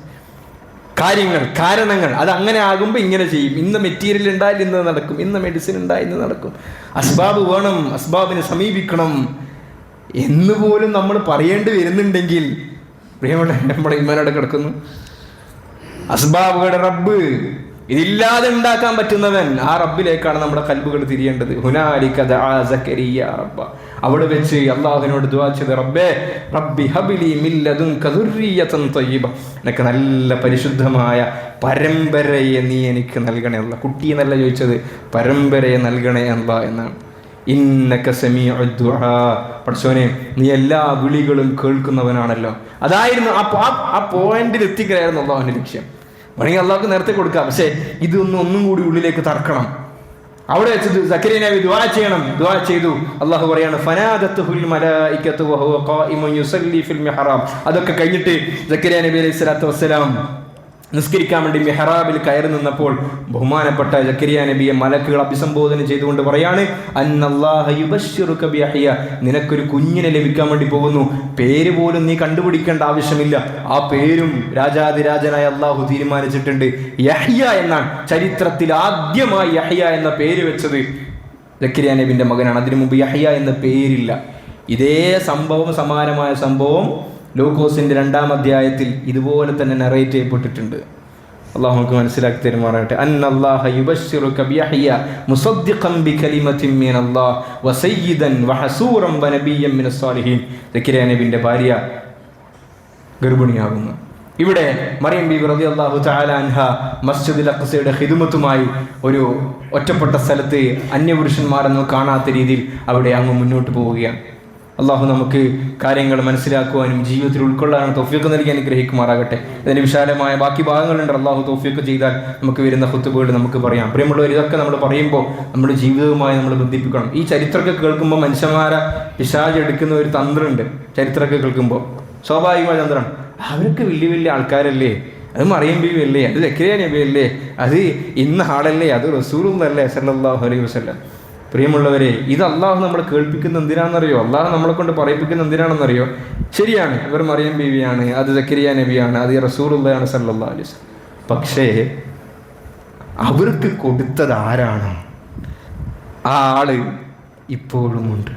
കാരണങ്ങൾ അത് അങ്ങനെ ആകുമ്പോൾ ഇങ്ങനെ ചെയ്യും. ഇന്ന് മെറ്റീരിയൽ ഉണ്ടായാൽ ഇന്ന് നടക്കും, ഇന്ന് മെഡിസിൻ ഉണ്ടായാൽ ഇന്ന് നടക്കും, അസ്ബാബ് വേണം, അസ്ബാബിനെ സമീപിക്കണം എന്ന് പോലും നമ്മൾ പറയേണ്ടി വരുന്നുണ്ടെങ്കിൽ പ്രിയമുള്ള നമ്മുടെ ഇമാനോടെ കിടക്കുന്നു. അസ്ബാബുകളുടെ റബ്ബ്, ഇതില്ലാതെ ഉണ്ടാക്കാൻ പറ്റുന്നവൻ, ആ റബ്ബിലേക്കാണ് നമ്മുടെ കൽബുകൾ തിരിയേണ്ടത്. ഹുനാലിക ദഅ സക്കരിയ റബ്ബ, അവിടെ വെച്ച് അള്ളാഹുവിനോട് ദുആ ചെയ്ത്, റബ്ബി ഹബ്ലി മിൻ ലദുൻക ദുർരിയതൻ തയ്യിബ, എനിക്ക് നല്ല പരിശുദ്ധമായ പരമ്പരയെ നീ എനിക്ക് നൽകണേ അല്ലാ. കുട്ടിയെന്നല്ല ചോദിച്ചത്, പരമ്പരയെ നൽകണേ അല്ലാ എന്നാണ്. ഇന്നക സമീഉ ദുആ, പടച്ചോനെ നീ എല്ലാ വിളികളും കേൾക്കുന്നവനാണല്ലോ. അതായിരുന്നു ആ പോയിന്റിൽ എത്തിക്കുകയായിരുന്നു അള്ളാഹുവിന്റെ ലക്ഷ്യം. വേണമെങ്കിൽ അള്ളാഹുക്ക് നേരത്തെ കൊടുക്കാം, പക്ഷേ ഇതൊന്നും കൂടി ഉള്ളിലേക്ക് തറക്കണം. അവിടെ വെച്ചത് സക്കരിയ നബി ദുആ ചെയ്യണം. ദുആ ചെയ്തു. അള്ളാഹു പറയാണ്, ഫനാദത്തുഹുൽ മലായികതു വഹുവ ഖായിമുൻ യുസല്ലി ഫിൽ മിഹ്റാബ്. അതൊക്കെ കഴിഞ്ഞിട്ട് സക്കരിയ നബി അലൈഹി സ്വലാത്തു വസ്സലാം നിസ്കരിക്കാൻ വേണ്ടി മെഹ്റാബിൽ കയറി നിന്നപ്പോൾ ബഹുമാനപ്പെട്ട സക്കരിയ നബിയെ മലക്കുകൾ അഭിസംബോധന ചെയ്തുകൊണ്ട് പറയാണ്, അന്നല്ലാഹ യുബശ്ശിറുക ബിയഹ്യ, നിനക്കൊരു കുഞ്ഞിനെ ലഭിക്കാൻ വേണ്ടി പോകുന്നു. പേര് പോലും നീ കണ്ടുപിടിക്കേണ്ട ആവശ്യമില്ല, ആ പേരും രാജാതിരാജനായ അള്ളാഹു തീരുമാനിച്ചിട്ടുണ്ട്. യഹ്യ എന്നാണ്. ചരിത്രത്തിൽ ആദ്യമായി യഹ്യ എന്ന പേര് വെച്ചത് സക്കരിയ നബിന്റെ മകനാണ്. അതിനു മുമ്പ് യഹ്യ എന്ന പേരില്ല. ഇതേ സംഭവം, സമാനമായ സംഭവം ലൂക്കോസിൻ്റെ 2-ാം അധ്യായത്തിൽ ഇതുപോലെ തന്നെ നറേറ്റ് ചെയ്യപ്പെട്ടിട്ടുണ്ട്. അള്ളാഹു നമുക്ക് മനസ്സിലാക്കി തരുമാറാകട്ടെ. അന്നല്ലാഹ യുബശ്ശിറുക ബിയഹ്യ മുസദ്ദിഖൻ ബികലിമത്തിൻ മിനല്ലാഹ് വസയ്യിദൻ വഹസൂറൻ വനബിയ്യൻ മിനസ് സാലിഹീൻ. സക്കരിയ നബിയുടെ ഭാര്യ ഗർഭിണിയാകുന്നു. ഇവിടെ മറിയം ബീവി റളിയല്ലാഹു തആല അൻഹ മസ്ജിദുൽ അഖ്സയുടെ ഖിദ്മത്തുമായി ഒരു ഒറ്റപ്പെട്ട സ്ഥലത്ത് അന്യപുരുഷന്മാരൊന്നും കാണാത്ത രീതിയിൽ അവിടെ അങ്ങ് മുന്നോട്ട് പോവുകയാണ്. അള്ളാഹു നമുക്ക് കാര്യങ്ങൾ മനസ്സിലാക്കുവാനും ജീവിതത്തിൽ ഉൾക്കൊള്ളാനും തൗഫീഖ് നൽകി അനുഗ്രഹിക്കുമാറാകട്ടെ. ഇതിന് വിശാലമായ ബാക്കി ഭാഗങ്ങളുണ്ട്. അള്ളാഹു തൗഫീഖ് ചെയ്താൽ നമുക്ക് വരുന്ന ഖുതുബകൾ നമുക്ക് പറയാം. പ്രിയമുള്ളവർ, ഇതൊക്കെ നമ്മൾ പറയുമ്പോൾ നമ്മുടെ ജീവിതവുമായി നമ്മൾ ബന്ധിപ്പിക്കണം. ഈ ചരിത്രമൊക്കെ കേൾക്കുമ്പോൾ മനുഷ്യന്മാരെ പിശാച് എടുക്കുന്ന ഒരു തന്ത്രമുണ്ട്. ചരിത്രമൊക്കെ കേൾക്കുമ്പോൾ സ്വാഭാവികമായ തന്ത്രം, അവരൊക്കെ വലിയ വലിയ ആൾക്കാരല്ലേ, അത് മറിയം ബീവി അല്ലേ, അത് സക്കരിയ നബി അല്ലേ, അത് ഇന്ന ആളല്ലേ, അത് റസൂലുള്ളാഹി സ്വല്ലല്ലാഹു അലൈഹി വസല്ലം. പ്രിയമുള്ളവരെ, ഇത് അള്ളാഹു നമ്മളെ കേൾപ്പിക്കുന്ന എന്തിനാണെന്നറിയോ? അള്ളാഹു നമ്മളെ കൊണ്ട് പറയിപ്പിക്കുന്ന എന്തിനാണെന്നറിയോ? ശരിയാണ്, ഇവർ മറിയം ബീവിയാണ്, അത് സക്കരിയ നബിയാണ്, അത് റസൂലുള്ളാഹി സ്വല്ലല്ലാഹു അലൈഹി വസല്ലം. പക്ഷേ അവർക്ക് കൊടുത്തത് ആരാണ്? ആ ആള് ഇപ്പോഴുമുണ്ട്.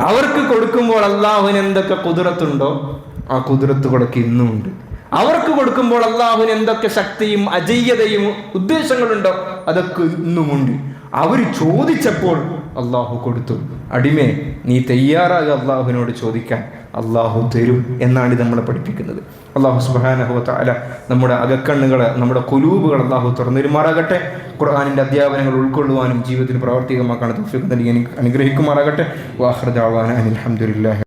അവർക്ക് കൊടുക്കുമ്പോൾ അള്ളാഹുവിന് എന്തൊക്കെ ഖുദ്റത്തുണ്ടോ ആ ഖുദ്റത്തുകളൊക്കെ ഇന്നുമുണ്ട്. അവർക്ക് കൊടുക്കുമ്പോൾ അള്ളാഹുവിന് എന്തൊക്കെ ശക്തിയും അജയ്യതയും ഉദ്ദേശങ്ങളുണ്ടോ അതൊക്കെ ഇന്നുമുണ്ട്. അവർ ചോദിച്ചപ്പോൾ അള്ളാഹു കൊടുത്തു. അടിമേ, നീ തയ്യാറാകുക അള്ളാഹുവിനോട് ചോദിക്കാൻ, അള്ളാഹു തരും എന്നാണ് ഇത് നമ്മളെ പഠിപ്പിക്കുന്നത്. അള്ളാഹു സുബ്ഹാനഹു വ തആല നമ്മുടെ അകക്കണ്ണുകൾ, നമ്മുടെ ഖുലൂബുകൾ അള്ളാഹു തുറന്നിരുമാറാകട്ടെ. ഖുർആനിൻ്റെ അധ്യാപനങ്ങൾ ഉൾക്കൊള്ളുവാനും ജീവിതത്തിൽ പ്രാവർത്തികമാക്കാൻ തൗഫീഖ് നൽകി അനുഗ്രഹിക്കുമാറാകട്ടെ. വാഖിറു ദഅവാനാ അനിൽ ഹംദുലില്ലാഹി.